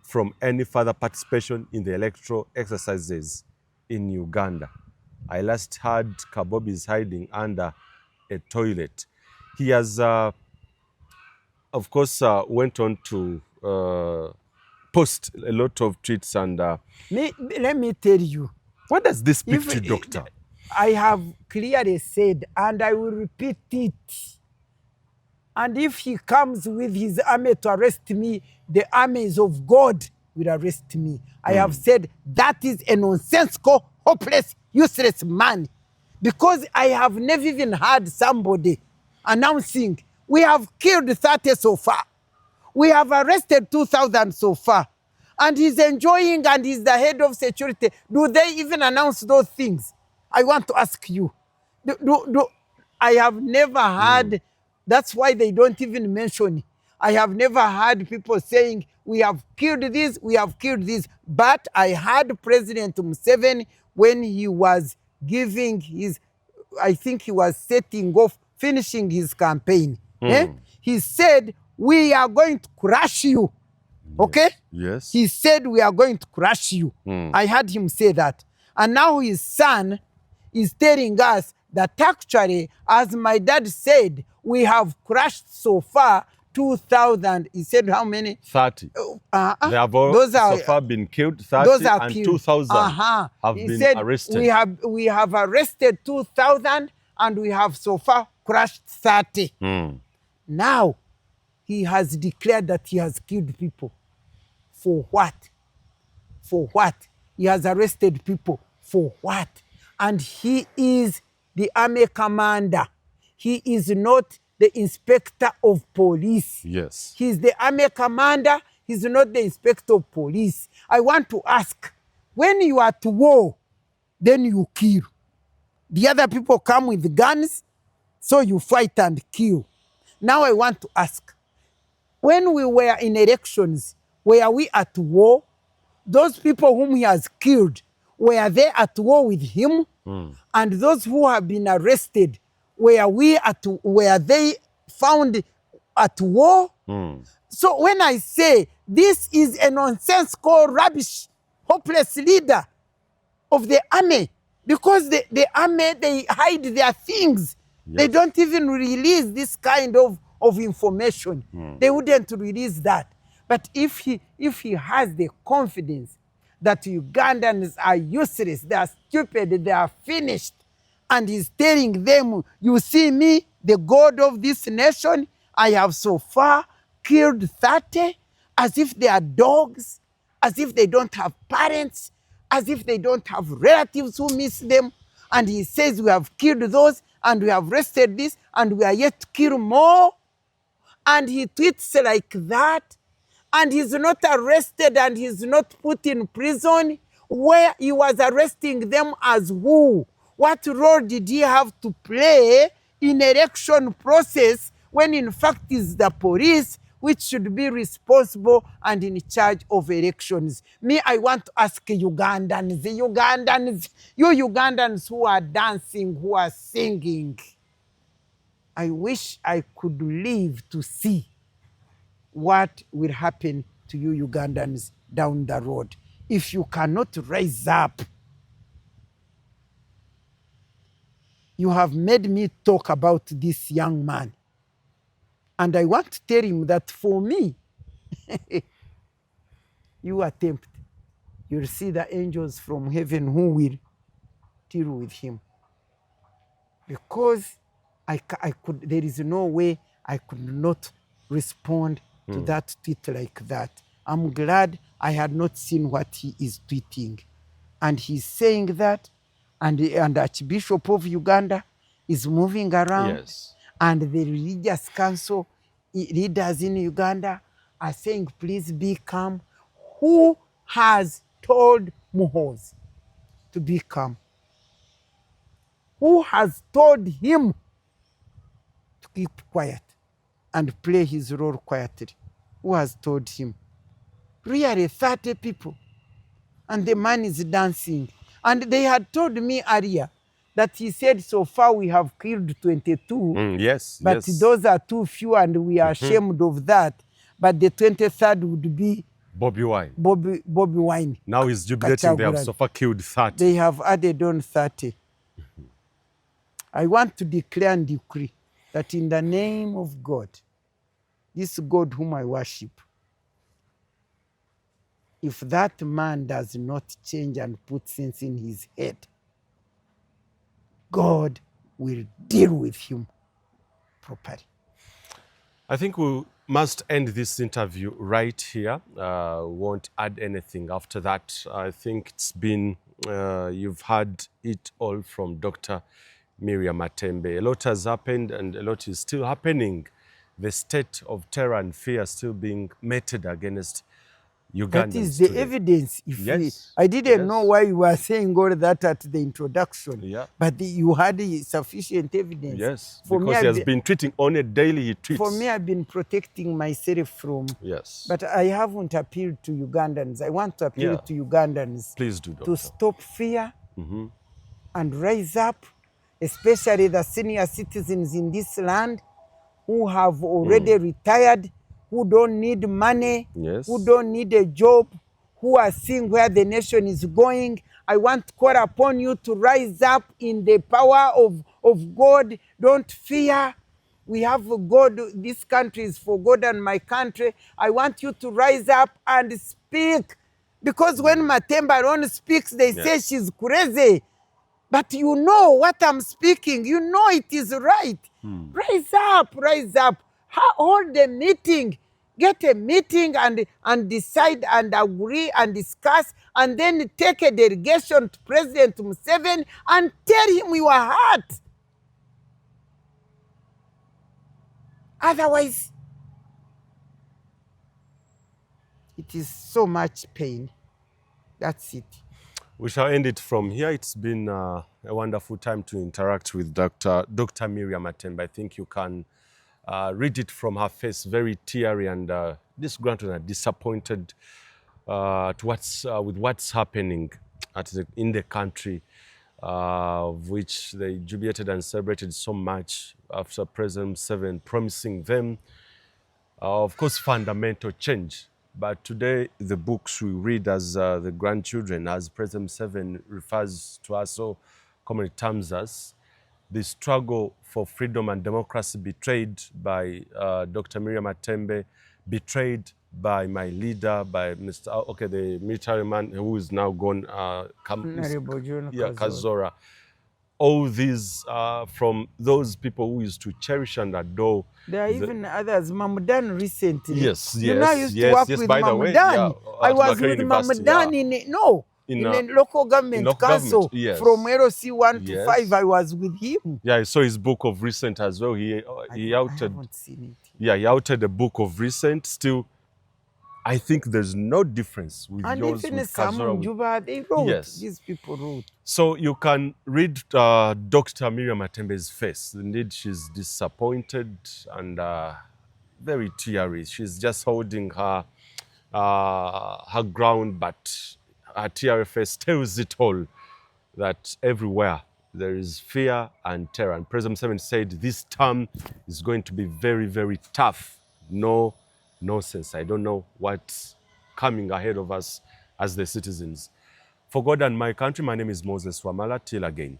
from any further participation in the electoral exercises in Uganda. I last heard Kabobi is hiding under a toilet. He has, of course, went on to post a lot of tweets and... Let me tell you. What does this speak to, Doctor? I have clearly said, and I will repeat it. And if he comes with his army to arrest me, the armies of God will arrest me. I have said that is a nonsensical, hopeless, useless man. Because I have never even heard somebody announcing, we have killed 30 so far. We have arrested 2,000 so far. And he's enjoying and he's the head of security. Do they even announce those things? I want to ask you. I have never heard, that's why they don't even mention it. I have never heard people saying, we have killed this, we have killed this. But I heard President Museveni when he was giving his, I think he was setting off, finishing his campaign. He said, we are going to crush you. Okay? Yes. He said, we are going to crush you. I heard him say that. And now his son is telling us that actually, as my dad said, we have crushed so far 2,000. He said how many? 30. They have all those are, so far been killed, 30, those are and killed. 2,000 have he been said, arrested. We have arrested 2,000 and we have so far crushed 30. Now, he has declared that he has killed people. For what? For what? He has arrested people. For what? And he is the army commander. He is not the inspector of police. Yes. He's the army commander. He's not the inspector of police. I want to ask, when you are at war, then you kill. The other people come with guns, so you fight and kill. Now I want to ask, when we were in elections, were we at war? Those people whom he has killed, were they at war with him? And those who have been arrested, were they found at war? So when I say this is a nonsensical, rubbish, hopeless leader of the army, because the army, they hide their things. Yes. They don't even release this kind of information. They wouldn't release that. But if he has the confidence that Ugandans are useless, they are stupid, they are finished, and he's telling them, you see me, the God of this nation, I have so far killed 30, as if they are dogs, as if they don't have parents, as if they don't have relatives who miss them. And he says, we have killed those, and we have arrested this, and we are yet to kill more. And he tweets like that, and he's not arrested, and he's not put in prison, where he was arresting them as who? What role did he have to play in election process when in fact is the police which should be responsible and in charge of elections? Me, I want to ask Ugandans, you Ugandans who are dancing, who are singing, I wish I could live to see what will happen to you Ugandans down the road if you cannot rise up. You have made me talk about this young man. And I want to tell him that for me, you attempt, you'll see the angels from heaven who will deal with him. Because there is no way I could not respond to that tweet like that. I'm glad I had not seen what he is tweeting. And he's saying that, and the Archbishop of Uganda is moving around. Yes. And the religious council leaders in Uganda are saying, please be calm. Who has told Muhoozi to be calm? Who has told him to keep quiet and play his role quietly? Who has told him? Really, 30 people. And the man is dancing. And they had told me earlier that he said, so far we have killed 22. Yes, But yes. those are too few and we are ashamed of that. But the 23rd would be Bobi Wine. Bobi Wine. Now he's jubilating. They have so far killed 30. They have added on 30. I want to declare and decree that in the name of God, this God whom I worship, if that man does not change and put sense in his head, God will deal with him properly. I think we must end this interview right here. Won't add anything after that. I think it's been, you've had it all from Dr. Miria Matembe. A lot has happened and a lot is still happening. The state of terror and fear still being meted against Ugandans. That is the today. evidence. I didn't Yes. know why you were saying all that at the introduction. Yeah. But you had sufficient evidence. Yes, For me, because he I've has been tweeting on a daily, he tweets. For me, I've been protecting myself from. Yes. But I haven't appealed to Ugandans. I want to appeal to Ugandans Please do, to Doctor. stop fear and rise up, especially the senior citizens in this land who have already retired, who don't need money, Yes. who don't need a job, who are seeing where the nation is going. I want to call upon you to rise up in the power of God. Don't fear. We have God. This country is for God and my country. I want you to rise up and speak. Because when Matembe alone speaks, they say she's crazy. But you know what I'm speaking. You know it is right. Rise up, rise up. Hold a meeting. Get a meeting and decide and agree and discuss and then take a delegation to President Museveni and tell him your heart. Otherwise, it is so much pain. That's it. We shall end it from here. It's been a wonderful time to interact with Dr. Miria Matembe. I think you can read it from her face, very teary and disgruntled and disappointed with what's happening in the country, of which they jubilated and celebrated so much after President Museveni promising them, of course, fundamental change. But today, the books we read as the grandchildren, as President Museveni refers to us so commonly terms us, the struggle for freedom and democracy betrayed by Dr. Miria Matembe, betrayed by my leader, by the military man who is now gone, Kazora. All these from those people who used to cherish and adore. There are even others. Mamudan recently. Yes, You know, I used to work with by the way, Mamudan. I was Makerere with University, Mamudan in a local government council. yes. From LOC 1 to Yes. 5, I was with him. Yeah, I saw his book of recent as well. He I outed. haven't seen it. Yeah, he outed the book of recent. Still, I think there's no difference with And yours even with some Kazora. Juba, they wrote. Yes. These people wrote. So you can read Dr. Miria Matembe's face. Indeed, she's disappointed and very teary. She's just holding her ground, but her teary face tells it all, that everywhere there is fear and terror. And President Museveni said this term is going to be very, very tough. No nonsense. I don't know what's coming ahead of us as the citizens. For God and my country, my name is Moses Wamala. Till again.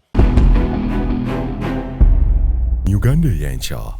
Uganda Eyenkya